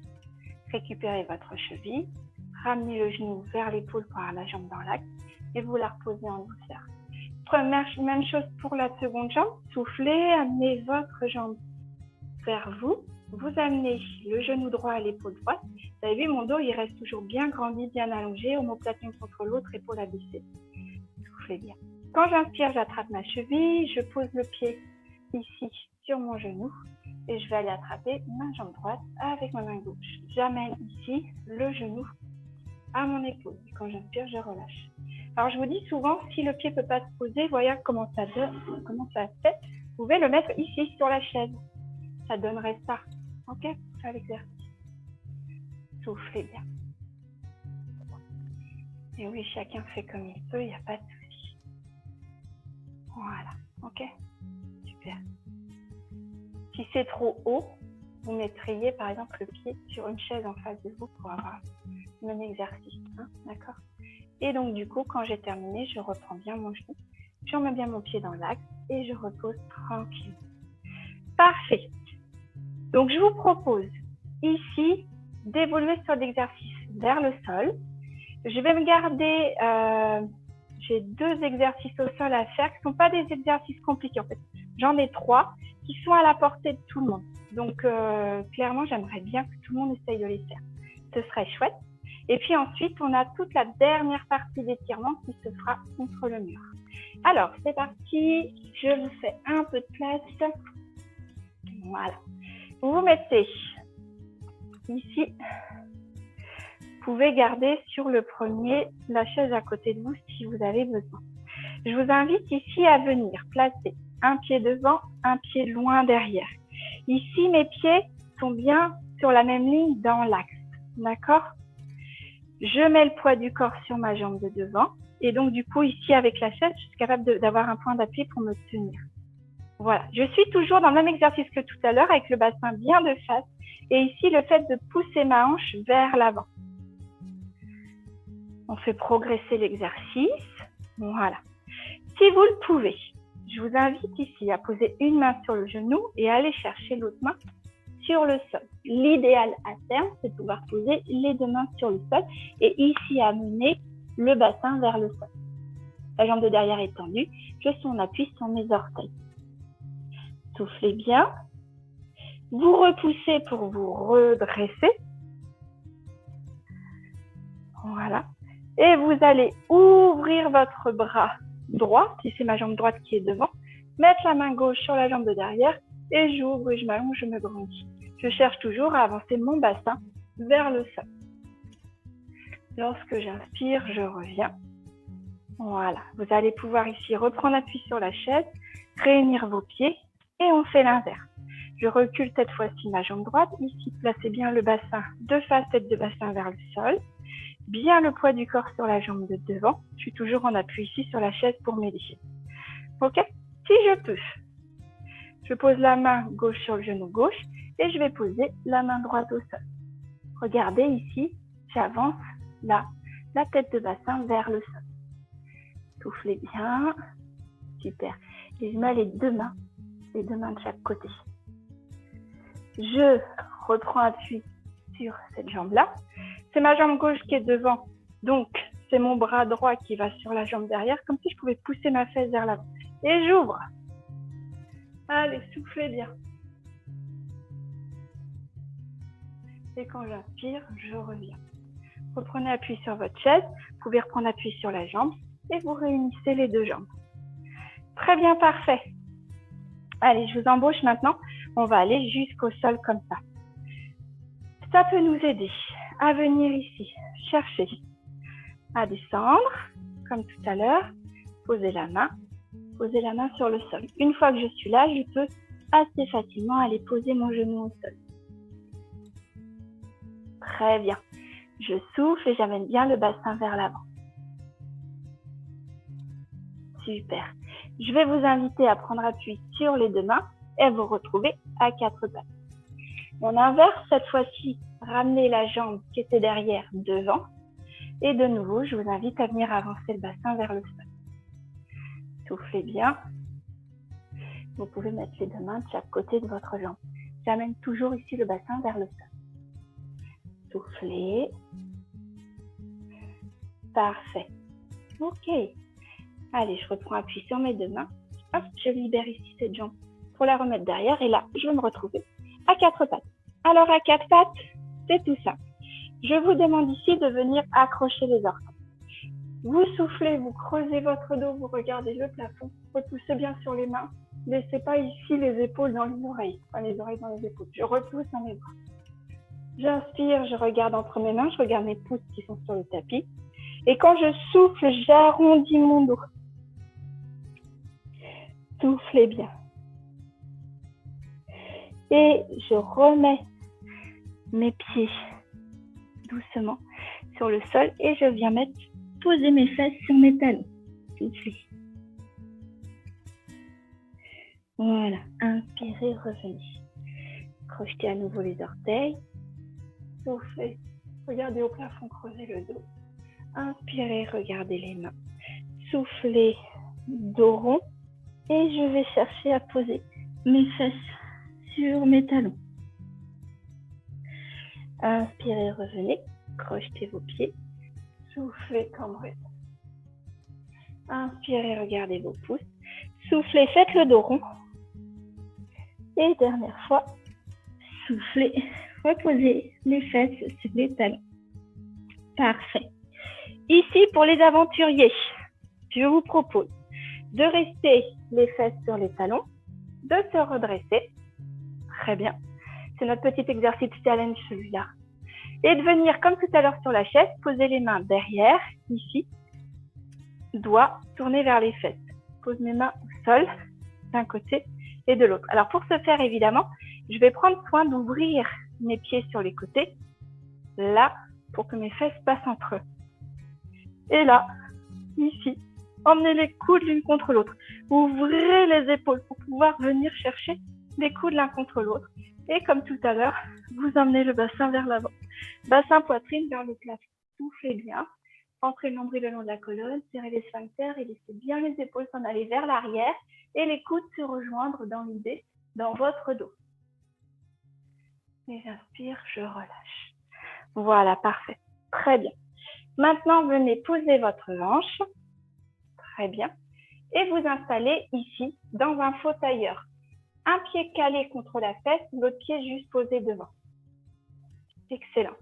Récupérez votre cheville, ramenez le genou vers l'épaule pour avoir la jambe dans l'axe et vous la reposez en douceur. Même chose pour la seconde jambe. Soufflez, amenez votre jambe vers vous. Vous amenez le genou droit à l'épaule droite. Vous avez vu, mon dos, il reste toujours bien grandi, bien allongé, omoplate l'une contre l'autre, épaule abaissée. Soufflez bien. Quand j'inspire, j'attrape ma cheville, je pose le pied ici sur mon genou et je vais aller attraper ma jambe droite avec ma main gauche. J'amène ici le genou à mon épaule. Quand j'inspire, je relâche. Alors, je vous dis souvent, si le pied ne peut pas se poser, voyez comment ça fait. Vous pouvez le mettre ici sur la chaise. Ça donnerait ça. OK? À l'exercice. Soufflez bien. Et oui, chacun fait comme il peut, il n'y a pas de souci. Voilà. OK? Super. Si c'est trop haut, vous mettriez par exemple le pied sur une chaise en face de vous pour avoir le même exercice. Hein? D'accord? Et donc, du coup, quand j'ai terminé, je reprends bien mon genou. Je remets bien mon pied dans l'axe et je repose tranquille. Parfait. Donc, je vous propose ici d'évoluer sur l'exercice vers le sol. Je vais me garder, j'ai 2 exercices au sol à faire qui ne sont pas des exercices compliqués en fait. J'en ai 3 qui sont à la portée de tout le monde. Donc, clairement, j'aimerais bien que tout le monde essaye de les faire. Ce serait chouette. Et puis ensuite, on a toute la dernière partie d'étirement qui se fera contre le mur. Alors, c'est parti. Je vous fais un peu de place. Voilà. Vous vous mettez ici. Vous pouvez garder sur le premier la chaise à côté de vous si vous avez besoin. Je vous invite ici à venir placer un pied devant, un pied loin derrière. Ici, mes pieds sont bien sur la même ligne dans l'axe. D'accord ? Je mets le poids du corps sur ma jambe de devant. Et donc, du coup, ici, avec la chaise, je suis capable d'avoir un point d'appui pour me tenir. Voilà. Je suis toujours dans le même exercice que tout à l'heure, avec le bassin bien de face. Et ici, le fait de pousser ma hanche vers l'avant. On fait progresser l'exercice. Voilà. Si vous le pouvez, je vous invite ici à poser une main sur le genou et à aller chercher l'autre main sur le sol. L'idéal à terme, c'est de pouvoir poser les 2 mains sur le sol et ici amener le bassin vers le sol. La jambe de derrière est tendue, je suis en appui sur mes orteils. Soufflez bien. Vous repoussez pour vous redresser. Voilà. Et vous allez ouvrir votre bras droit, si c'est ma jambe droite qui est devant, mettre la main gauche sur la jambe de derrière et j'ouvre et je m'allonge, je me grandis. Je cherche toujours à avancer mon bassin vers le sol. Lorsque j'inspire, je reviens. Voilà. Vous allez pouvoir ici reprendre appui sur la chaise, réunir vos pieds et on fait l'inverse. Je recule cette fois-ci ma jambe droite. Ici, placez bien le bassin de face, tête de bassin vers le sol. Bien le poids du corps sur la jambe de devant. Je suis toujours en appui ici sur la chaise pour m'aider. OK? Si je peux, je pose la main gauche sur le genou gauche et je vais poser la main droite au sol. Regardez ici, j'avance là, la tête de bassin vers le sol. Soufflez bien. Super. Et je mets les 2 mains de chaque côté. Je reprends appui sur cette jambe-là. C'est ma jambe gauche qui est devant, donc c'est mon bras droit qui va sur la jambe derrière, comme si je pouvais pousser ma fesse vers l'avant. Et j'ouvre. Allez, soufflez bien. Et quand j'inspire, je reviens. Reprenez appui sur votre chaise, vous pouvez reprendre appui sur la jambe et vous réunissez les 2 jambes. Très bien, parfait. Allez, je vous embauche maintenant. On va aller jusqu'au sol comme ça. Ça peut nous aider à venir ici, chercher à descendre, comme tout à l'heure, poser la main sur le sol. Une fois que je suis là, je peux assez facilement aller poser mon genou au sol. Très bien. Je souffle et j'amène bien le bassin vers l'avant. Super. Je vais vous inviter à prendre appui sur les 2 mains et à vous retrouver à 4 pattes. On inverse cette fois-ci, ramenez la jambe qui était derrière devant. Et de nouveau, je vous invite à venir avancer le bassin vers le sol. Soufflez bien. Vous pouvez mettre les 2 mains de chaque côté de votre jambe. J'amène toujours ici le bassin vers le sol. Soufflez. Parfait. Ok. Allez, je reprends appui sur mes deux mains. Hop, je libère ici cette jambe pour la remettre derrière. Et là, je vais me retrouver à quatre pattes. Alors, à quatre pattes, c'est tout ça. Je vous demande ici de venir accrocher les orteils. Vous soufflez, vous creusez votre dos, vous regardez le plafond. Repoussez bien sur les mains. Laissez pas ici les épaules dans les oreilles. Enfin, les oreilles dans les épaules. Je repousse dans mes bras. J'inspire, je regarde entre mes mains, je regarde mes pouces qui sont sur le tapis. Et quand je souffle, j'arrondis mon dos. Soufflez bien. Et je remets mes pieds doucement sur le sol et je viens poser mes fesses sur mes talons. Soufflez. Voilà, inspirez, revenez. Crochetez à nouveau les orteils. Soufflez, regardez au plafond, creusez le dos. Inspirez, regardez les mains. Soufflez, dos rond. Et je vais chercher à poser mes fesses sur mes talons. Inspirez, revenez. Crochetez vos pieds. Soufflez, cambrez. Inspirez, regardez vos pouces. Soufflez, faites le dos rond. Et dernière fois, soufflez, reposez les fesses sur les talons. Parfait. Ici, pour les aventuriers, je vous propose de rester les fesses sur les talons, de se redresser. Très bien. C'est notre petit exercice challenge celui-là. Et de venir, comme tout à l'heure sur la chaise, poser les mains derrière, ici, doigts tournés vers les fesses. Pose mes mains au sol, d'un côté et de l'autre. Alors pour ce faire, évidemment, je vais prendre soin d'ouvrir mes pieds sur les côtés, là, pour que mes fesses passent entre eux. Et là, ici, emmenez les coudes l'une contre l'autre. Ouvrez les épaules pour pouvoir venir chercher les coudes l'un contre l'autre. Et comme tout à l'heure, vous emmenez le bassin vers l'avant. Bassin poitrine vers le plafond. Soufflez bien. Entrez le nombril le long de la colonne, serrez les sphincters et laissez bien les épaules s'en aller vers l'arrière et les coudes se rejoindre dans l'idée, dans votre dos. Et j'inspire, je relâche. Voilà, parfait. Très bien. Maintenant, venez poser votre hanche. Très bien. Et vous installez ici, dans un fauteuil. Un pied calé contre la fesse, l'autre pied juste posé devant. Excellent.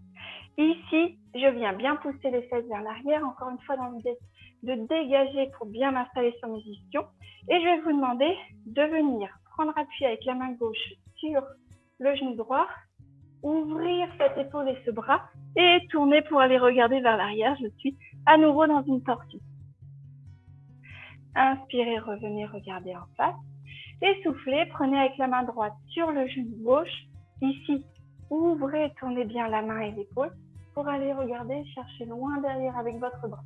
Ici, je viens bien pousser les fesses vers l'arrière, encore une fois dans l'idée de dégager pour bien m'installer sur mes ischions. Et je vais vous demander de venir prendre appui avec la main gauche sur le genou droit, ouvrir cette épaule et ce bras et tourner pour aller regarder vers l'arrière. Je suis à nouveau dans une torsion. Inspirez, revenez, regardez en face. Et soufflez, prenez avec la main droite sur le genou gauche. Ici, ouvrez, tournez bien la main et l'épaule pour aller regarder, chercher loin derrière avec votre bras.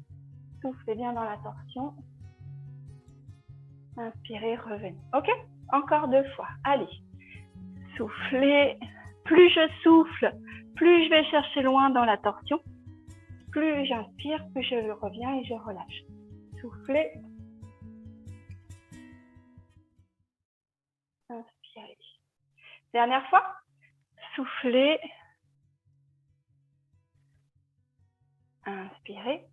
Soufflez bien dans la torsion. Inspirez, revenez. Ok? Encore 2 fois. Allez. Soufflez. Plus je souffle, plus je vais chercher loin dans la torsion. Plus j'inspire, plus je reviens et je relâche. Soufflez. Inspirez. Dernière fois. Soufflez. Inspirez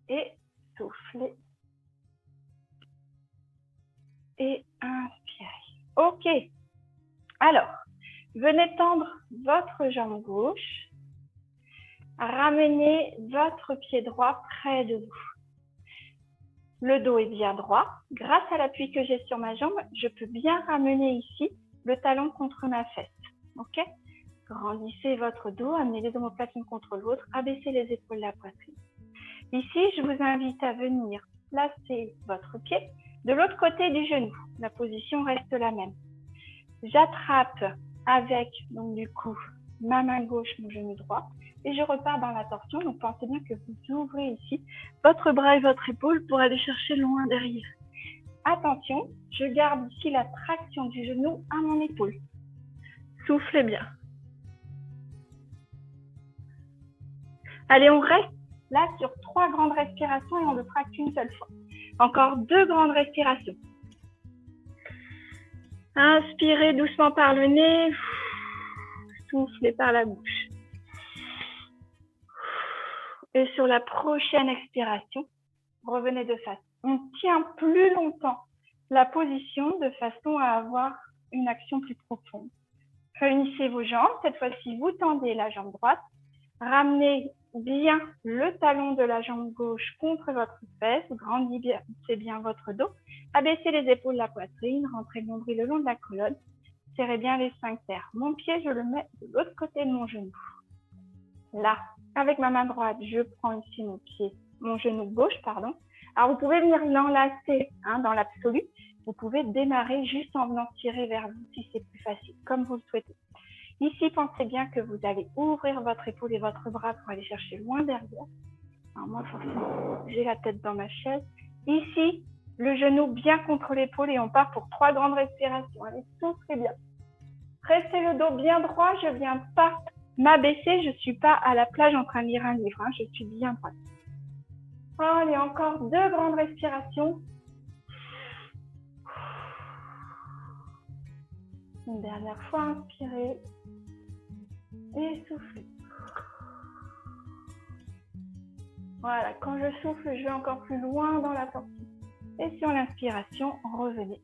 et soufflez. Et inspirez. Ok. Alors, venez tendre votre jambe gauche. Ramenez votre pied droit près de vous. Le dos est bien droit. Grâce à l'appui que j'ai sur ma jambe, je peux bien ramener ici le talon contre ma fesse. Ok? Grandissez votre dos, amenez les omoplates l'une contre l'autre, abaissez les épaules, la poitrine. Ici, je vous invite à venir placer votre pied de l'autre côté du genou. La position reste la même. J'attrape avec, donc du coup, ma main gauche, mon genou droit, et je repars dans la torsion. Donc, pensez bien que vous ouvrez ici votre bras et votre épaule pour aller chercher loin derrière. Attention, je garde ici la traction du genou à mon épaule. Soufflez bien. Allez, on reste là sur 3 grandes respirations et on ne le fera qu'une seule fois. Encore 2 grandes respirations. Inspirez doucement par le nez. Soufflez par la bouche. Et sur la prochaine expiration, revenez de face. On tient plus longtemps la position de façon à avoir une action plus profonde. Réunissez vos jambes. Cette fois-ci, vous tendez la jambe droite. Ramenez bien le talon de la jambe gauche contre votre fesse. Grandissez bien votre dos. Abaissez les épaules, la poitrine. Rentrez le nombril le long de la colonne. Serrez bien les sphincters. Mon pied, je le mets de l'autre côté de mon genou. Là, avec ma main droite, je prends ici mon genou gauche, pardon. Alors, vous pouvez venir l'enlacer dans l'absolu. Vous pouvez démarrer juste en venant tirer vers vous si c'est plus facile, comme vous le souhaitez. Ici, pensez bien que vous allez ouvrir votre épaule et votre bras pour aller chercher loin derrière. Alors moi, forcément, j'ai la tête dans ma chaise. Ici, le genou bien contre l'épaule et on part pour 3 grandes respirations. Allez, soufflez bien. Restez le dos bien droit. Je ne viens pas m'abaisser. Je ne suis pas à la plage en train de lire un livre. Je suis bien droite. Allez, encore 2 grandes respirations. Une dernière fois, inspirez et soufflez. Voilà, quand je souffle, je vais encore plus loin dans la sortie. Et sur l'inspiration, revenez.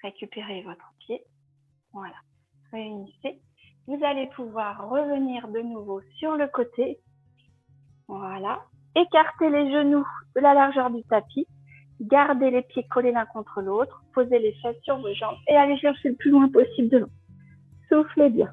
Récupérez votre pied. Voilà, réunissez. Vous allez pouvoir revenir de nouveau sur le côté. Voilà, écartez les genoux de la largeur du tapis. Gardez les pieds collés l'un contre l'autre. Posez les fesses sur vos jambes et allez chercher le plus loin possible de l'eau. Soufflez bien.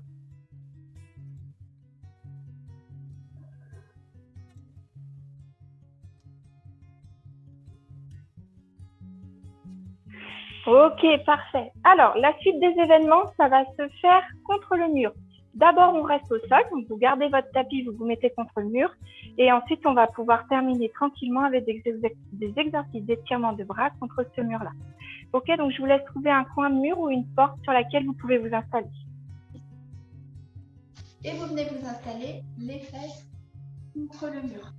Ok, parfait. Alors, la suite des événements, ça va se faire contre le mur. D'abord, on reste au sol, donc vous gardez votre tapis, vous vous mettez contre le mur. Et ensuite, on va pouvoir terminer tranquillement avec des exercices d'étirement de bras contre ce mur-là. Ok, donc je vous laisse trouver un coin de mur ou une porte sur laquelle vous pouvez vous installer. Et vous venez vous installer les fesses contre le mur.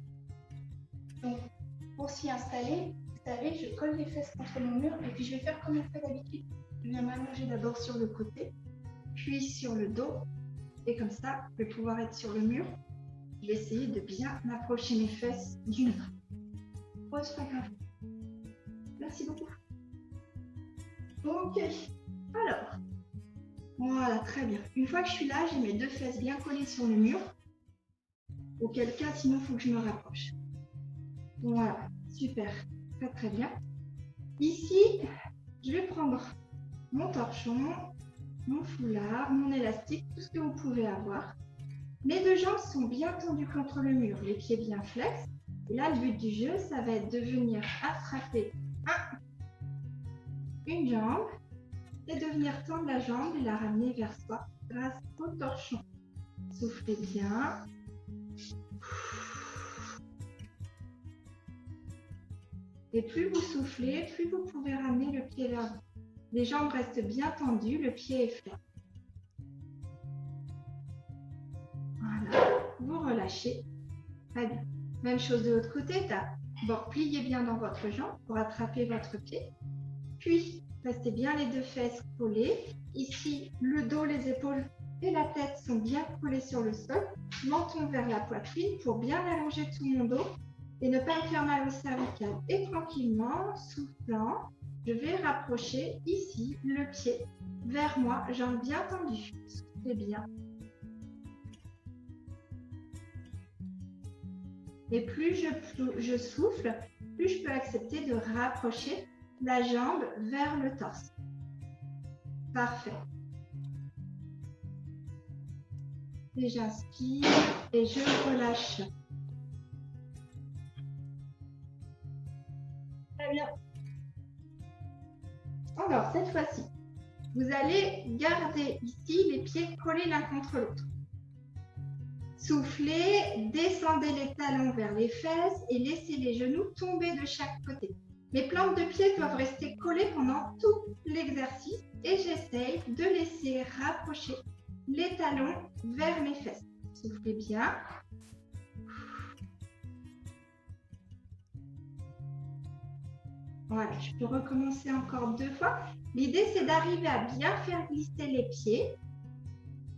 Donc, pour s'y installer, vous savez, je colle les fesses contre mon mur et puis je vais faire comme on fait d'habitude. Je viens m'allonger d'abord sur le côté, puis sur le dos. Et comme ça, je vais pouvoir être sur le mur. Je vais essayer de bien approcher mes fesses du mur. Pose pas grave. Merci beaucoup. Ok. Alors, voilà, très bien. Une fois que je suis là, j'ai mes 2 fesses bien collées sur le mur. Auquel cas, sinon, il faut que je me rapproche. Voilà, super. Très, très bien. Ici, je vais prendre mon torchon, mon foulard, mon élastique, tout ce que vous pouvez avoir. Les 2 jambes sont bien tendues contre le mur, les pieds bien flex. Et là, le but du jeu, ça va être de venir attraper une jambe et de venir tendre la jambe et la ramener vers soi grâce au torchon. Soufflez bien. Et plus vous soufflez, plus vous pouvez ramener le pied vers vous. Les jambes restent bien tendues, le pied est flat. Voilà, vous relâchez. Très bien. Même chose de l'autre côté, d'abord pliez bien dans votre jambe pour attraper votre pied. Puis, restez bien les 2 fesses collées. Ici, le dos, les épaules et la tête sont bien collés sur le sol. Menton vers la poitrine pour bien allonger tout mon dos et ne pas me faire mal au cervical. Et tranquillement, soufflant, je vais rapprocher ici le pied vers moi, jambes bien tendues. Soufflez bien. Et plus je souffle, plus je peux accepter de rapprocher la jambe vers le torse. Parfait. Et j'inspire et je relâche. Très bien. Alors, cette fois-ci, vous allez garder ici les pieds collés l'un contre l'autre. Soufflez, descendez les talons vers les fesses et laissez les genoux tomber de chaque côté. Mes plantes de pied doivent rester collées pendant tout l'exercice et j'essaye de laisser rapprocher les talons vers mes fesses. Soufflez bien. Voilà, je peux recommencer encore 2 fois. L'idée, c'est d'arriver à bien faire glisser les pieds.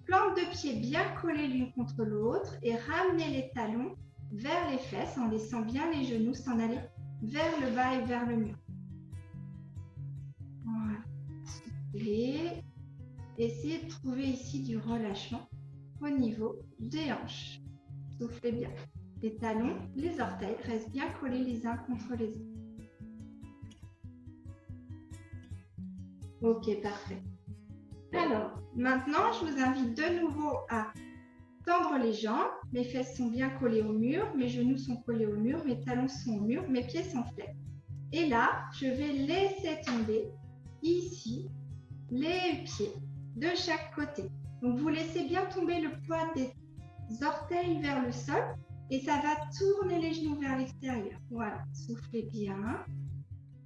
Plantes de pied bien collées l'une contre l'autre et ramener les talons vers les fesses en laissant bien les genoux s'en aller vers le bas et vers le mur. Voilà. Soufflez. Essayez de trouver ici du relâchement au niveau des hanches. Soufflez bien. Les talons, les orteils restent bien collés les uns contre les autres. Ok, parfait. Alors, maintenant, je vous invite de nouveau à tendre les jambes. Mes fesses sont bien collées au mur, mes genoux sont collés au mur, mes talons sont au mur, mes pieds sont flex. Et là, je vais laisser tomber ici les pieds de chaque côté. Donc, vous laissez bien tomber le poids des orteils vers le sol et ça va tourner les genoux vers l'extérieur. Voilà, soufflez bien.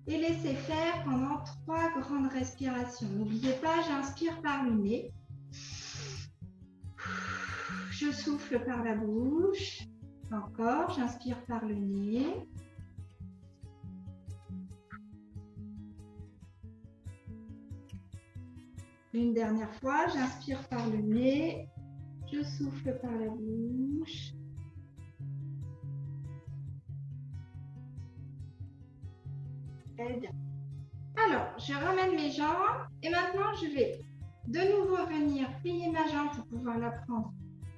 Et laissez faire pendant 3 grandes respirations. N'oubliez pas, j'inspire par le nez. Je souffle par la bouche. Encore, j'inspire par le nez. Une dernière fois, j'inspire par le nez. Je souffle par la bouche. Très bien. Alors, je ramène mes jambes et maintenant je vais de nouveau venir plier ma jambe pour pouvoir la prendre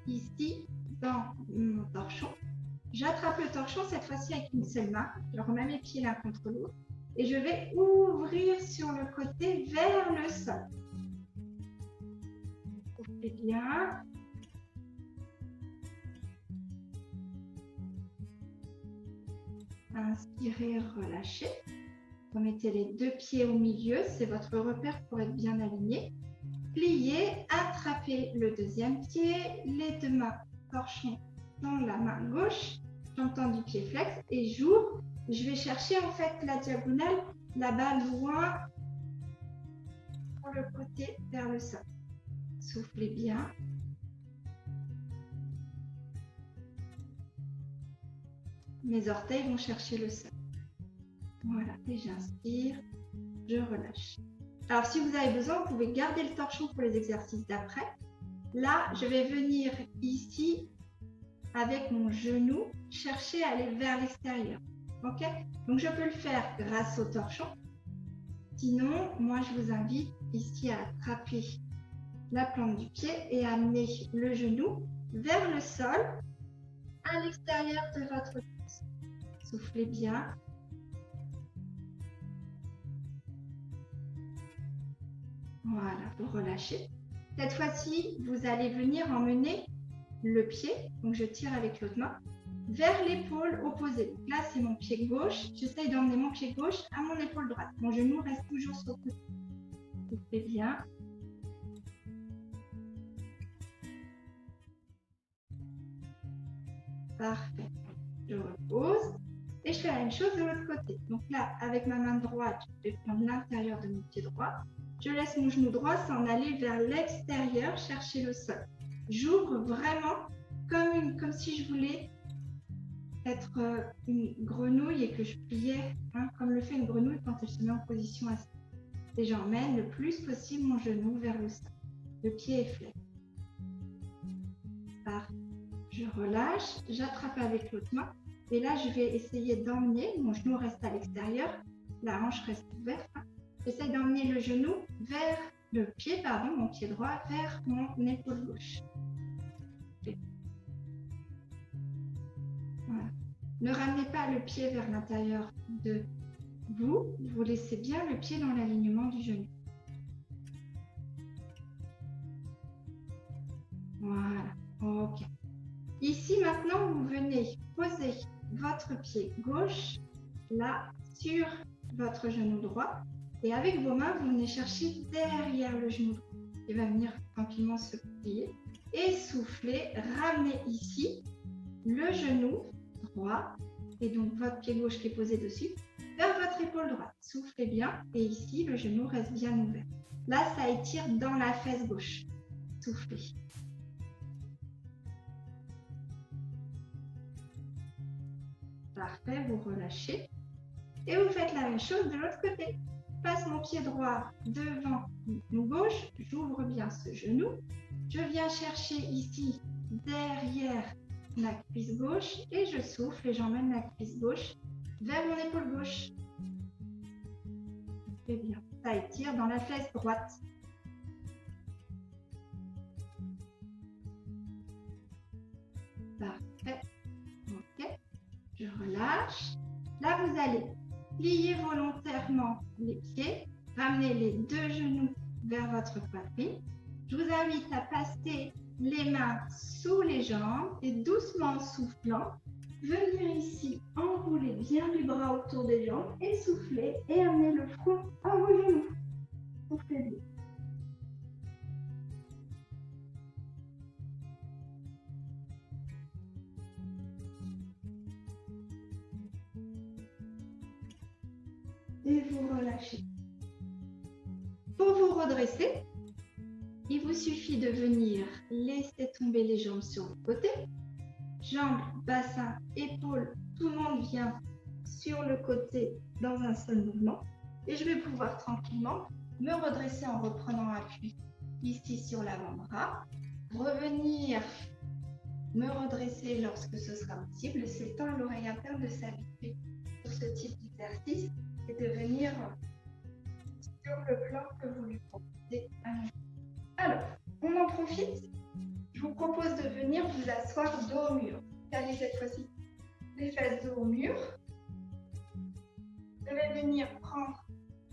ici dans mon torchon. J'attrape le torchon cette fois-ci avec une seule main. Je remets mes pieds l'un contre l'autre et je vais ouvrir sur le côté vers le sol. Soufflez bien. Inspirez, relâchez. Remettez les 2 pieds au milieu, c'est votre repère pour être bien aligné. Pliez, attrapez le deuxième pied, les 2 mains torchons dans la main gauche, j'entends du pied flex et j'ouvre. Je vais chercher en fait la diagonale là-bas loin pour le côté vers le sol. Soufflez bien. Mes orteils vont chercher le sol. Voilà, et j'inspire, je relâche. Alors, si vous avez besoin, vous pouvez garder le torchon pour les exercices d'après. Là, je vais venir ici, avec mon genou, chercher à aller vers l'extérieur. Ok? Donc, je peux le faire grâce au torchon. Sinon, moi, je vous invite ici à attraper la plante du pied et à amener le genou vers le sol, à l'extérieur de votre pouce. Soufflez bien. Voilà, vous relâchez. Cette fois-ci, vous allez venir emmener le pied, donc je tire avec l'autre main, vers l'épaule opposée. Là, c'est mon pied gauche. J'essaye d'emmener mon pied gauche à mon épaule droite. Mon genou reste toujours sur le côté. Soufflez bien. Parfait. Je repose. Et je fais la même chose de l'autre côté. Donc là, avec ma main droite, je vais prendre l'intérieur de mon pied droit. Je laisse mon genou droit s'en aller vers l'extérieur, chercher le sol. J'ouvre vraiment comme si je voulais être une grenouille et que je pliais, comme le fait une grenouille quand elle se met en position assise. Et j'emmène le plus possible mon genou vers le sol. Le pied est flex. Parfait. Je relâche, j'attrape avec l'autre main. Et là, je vais essayer d'emmener, mon genou reste à l'extérieur, la hanche reste ouverte. J'essaie d'emmener le genou vers le pied, pardon, mon pied droit, vers mon épaule gauche. Voilà. Ne ramenez pas le pied vers l'intérieur de vous, vous laissez bien le pied dans l'alignement du genou. Voilà, ok. Ici, maintenant, vous venez poser votre pied gauche, là, sur votre genou droit. Et avec vos mains, vous venez chercher derrière le genou droit. Il va venir tranquillement se plier. Et souffler, ramenez ici le genou droit, et donc votre pied gauche qui est posé dessus, vers votre épaule droite. Soufflez bien, et ici, le genou reste bien ouvert. Là, ça étire dans la fesse gauche. Soufflez. Parfait, vous relâchez. Et vous faites la même chose de l'autre côté. Je passe mon pied droit devant mon genou gauche, j'ouvre bien ce genou. Je viens chercher ici, derrière la cuisse gauche, et je souffle et j'emmène la cuisse gauche vers mon épaule gauche. Très bien. Ça étire dans la fesse droite. Parfait. Ok. Je relâche. Là, vous allez plier volontairement les pieds. Ramenez les deux genoux vers votre poitrine. Je vous invite à passer les mains sous les jambes et doucement en soufflant, venir ici, enrouler bien les bras autour des jambes et souffler et amener le front à vos genoux. Soufflez bien. Et vous relâchez. Pour vous redresser, il vous suffit de venir laisser tomber les jambes sur le côté. Jambes, bassin, épaules, tout le monde vient sur le côté dans un seul mouvement. Et je vais pouvoir tranquillement me redresser en reprenant appui ici sur l'avant-bras. Revenir me redresser lorsque ce sera possible. C'est le temps à l'oreille interne de s'habituer sur ce type d'exercice et de venir sur le plan que vous lui proposez à nous. Alors, on en profite. Je vous propose de venir vous asseoir dos au mur. Allez cette fois-ci les fesses dos au mur. Je vais venir prendre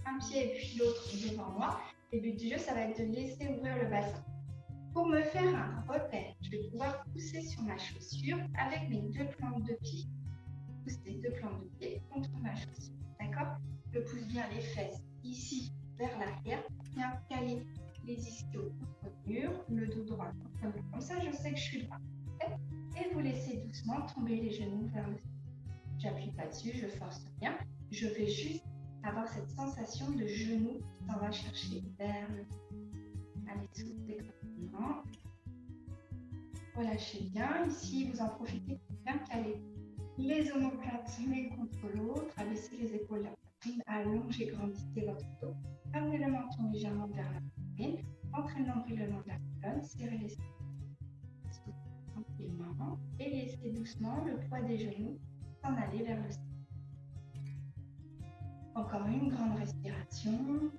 un pied et puis l'autre devant moi. Le but du jeu, ça va être de laisser ouvrir le bassin. Pour me faire un repère, je vais pouvoir pousser sur ma chaussure avec mes deux plantes de pied. Pousse les deux plantes de pied contre ma chaussure. D'accord? Je pousse bien les fesses ici vers l'arrière, bien caler les ischios contre le mur, le dos droit contre le mur. Comme ça, je sais que je suis droit. Et vous laissez doucement tomber les genoux vers le sol. J'appuie pas dessus, je force rien. Je vais juste avoir cette sensation de genou qui s'en va chercher vers le sol. Allez, soufflez tranquillement. Relâchez bien. Ici, vous en profitez pour bien caler les omoplates l'une contre l'autre. Abaissez les épaules, la poitrine, allongez, grandissez votre dos. Ramenez le menton légèrement vers la poitrine. Entrez le nombril le long de la colonne. Serrez les tranquillement et laissez doucement le poids des genoux s'en aller vers le sol. Encore une grande respiration.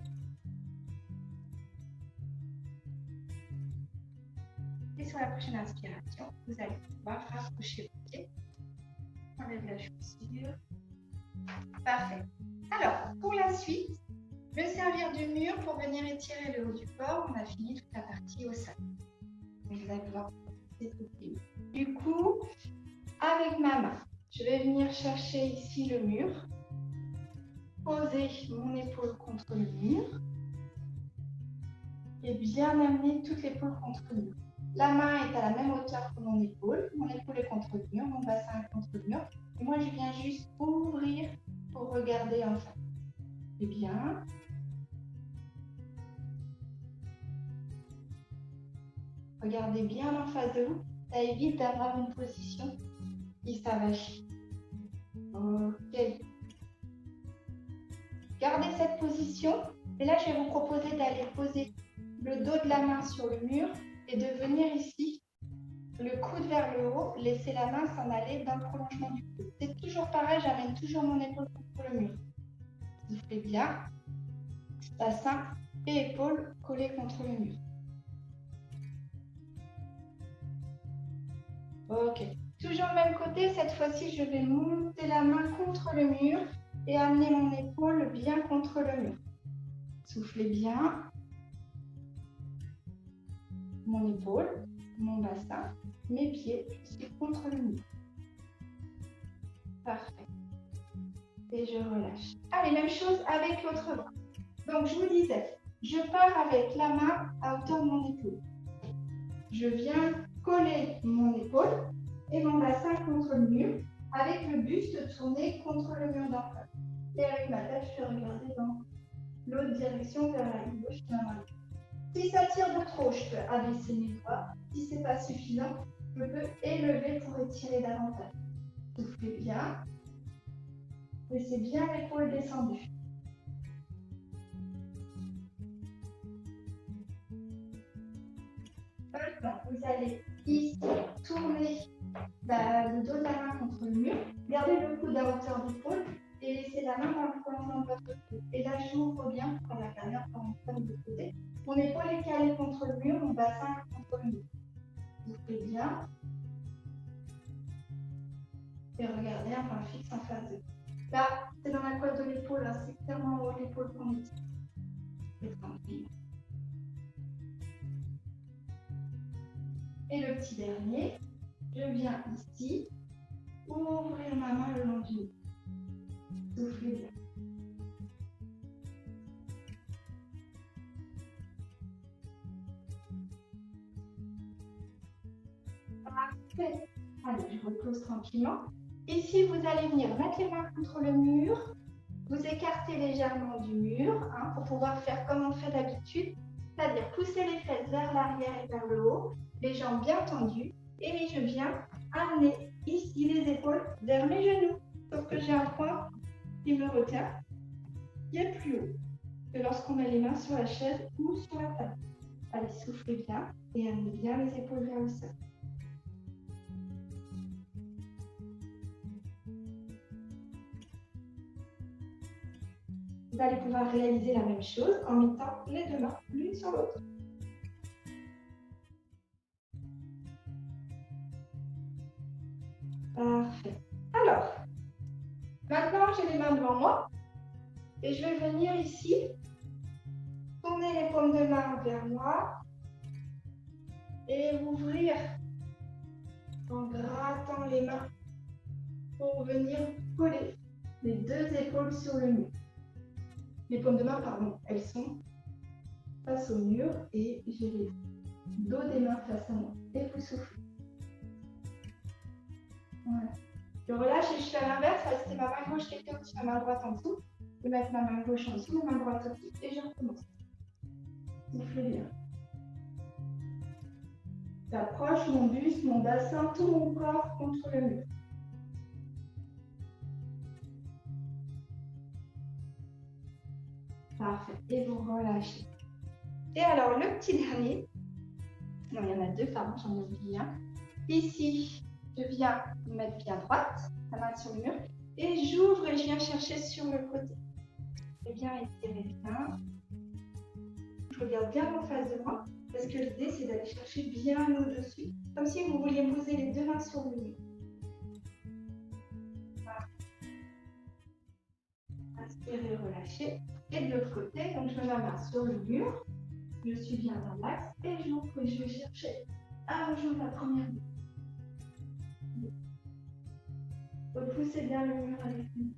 Et sur la prochaine inspiration, vous allez pouvoir rapprocher vos pieds. Enlève la chaussure. Parfait. Alors, pour la suite, me servir du mur pour venir étirer le haut du corps. On a fini toute la partie au sol. Vous allez pouvoir du coup, avec ma main, je vais venir chercher ici le mur, poser mon épaule contre le mur et bien amener toute l'épaule contre le mur. La main est à la même hauteur que mon épaule est contre le mur, mon bassin est contre le mur et moi je viens juste ouvrir pour regarder en face. Et bien. Regardez bien en face de vous. Ça évite d'avoir une position qui s'avachit. Ok. Gardez cette position. Et là, je vais vous proposer d'aller poser le dos de la main sur le mur et de venir ici, le coude vers le haut, laisser la main s'en aller dans le prolongement du coude. C'est toujours pareil, j'amène toujours mon épaule contre le mur. Soufflez bien. Bassin et épaule collés contre le mur. Ok. Toujours le même côté, cette fois-ci, je vais monter la main contre le mur et amener mon épaule bien contre le mur. Soufflez bien. Mon épaule, mon bassin, mes pieds, je suis contre le mur. Parfait. Et je relâche. Allez, même chose avec l'autre bras. Donc, je vous disais, je pars avec la main à hauteur de mon épaule. Je viens coller mon épaule et mon bassin contre le mur avec le buste tourné contre le mur d'en face. Et avec ma tête, je vais regarder dans l'autre direction vers la gauche. Si ça tire de trop, je peux abaisser mes doigts. Si ce n'est pas suffisant, je peux élever pour étirer davantage. Soufflez bien. Laissez bien l'épaule descendue. Vous allez ici tourner le dos de la main contre le mur. Gardez le coude à hauteur d'épaule et laissez la main dans le coin de votre cou. Et là, j'ouvre bien pour la caméra en train de côté. Mon épaule est calée contre le mur, mon bassin contre le mur. Soufflez bien. Et regardez un point fixe en face de vous. Là, c'est dans la coiffe de l'épaule, hein, c'est clairement en haut de l'épaule qu'on est. Et tranquille. Et le petit dernier, je viens ici, ouvrir ma main le long du nez. Soufflez bien. Parfait. Allez, je repose tranquillement. Ici, vous allez venir mettre les mains contre le mur, vous écartez légèrement du mur hein, pour pouvoir faire comme on fait d'habitude, c'est-à-dire pousser les fesses vers l'arrière et vers le haut, les jambes bien tendues, et je viens amener ici les épaules vers mes genoux. Sauf que j'ai un point qui me retient, qui est plus haut que lorsqu'on met les mains sur la chaise ou sur la table. Allez, soufflez bien et amenez bien les épaules vers le sol. Vous allez pouvoir réaliser la même chose en mettant les deux mains l'une sur l'autre. Parfait. Alors, maintenant j'ai les mains devant moi et je vais venir ici, tourner les paumes de main vers moi et ouvrir en grattant les mains pour venir coller les deux épaules sur le mur. Les paumes de main, pardon, elles sont face au mur et j'ai les dos des mains face à moi. Et vous soufflez. Voilà. Je relâche et je fais à l'inverse, rester ma main gauche qui est au-dessus, ma main droite en dessous. Je vais mettre ma main gauche en dessous, ma main droite au-dessus et je recommence. Soufflez bien. J'approche mon buste, mon bassin, tout mon corps contre le mur. Parfait. Et vous relâchez. Et alors, le petit dernier. Non, il y en a deux, pardon, j'en ai oublié un. Ici, je viens me mettre bien droite, la main sur le mur. Et j'ouvre et je viens chercher sur le côté. Je viens étirer bien. Je regarde bien en face de moi. Parce que l'idée, c'est d'aller chercher bien au-dessus. Comme si vous vouliez poser les deux mains sur le mur. Voilà. Inspirez, relâchez. Et de l'autre côté, donc je mets ma main sur le mur. Je suis bien dans l'axe et j'ouvre et je vais chercher à rejoindre la première main. Repoussez bien le mur avec nous.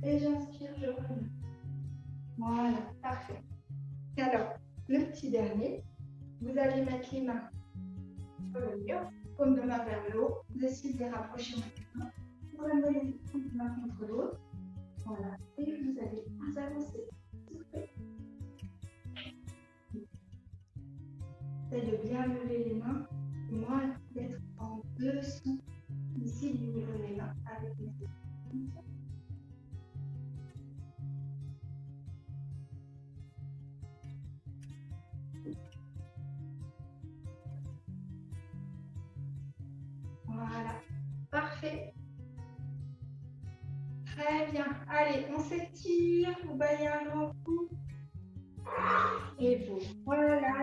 Et j'inspire, je relâche. Voilà, parfait. Et alors, le petit dernier, vous allez mettre les mains sur le mur, paume de main vers le haut, vous essayez de les rapprocher maintenant. Vous ramenez les mains contre l'autre. Voilà, et vous allez vous avancer. Soufflez. Essayez de bien lever les mains, moi d'être en dessous, ici du niveau des mains avec les mains. Voilà, parfait. Très bien. Allez, on s'étire, vous baillez un grand coup. Et vous voilà.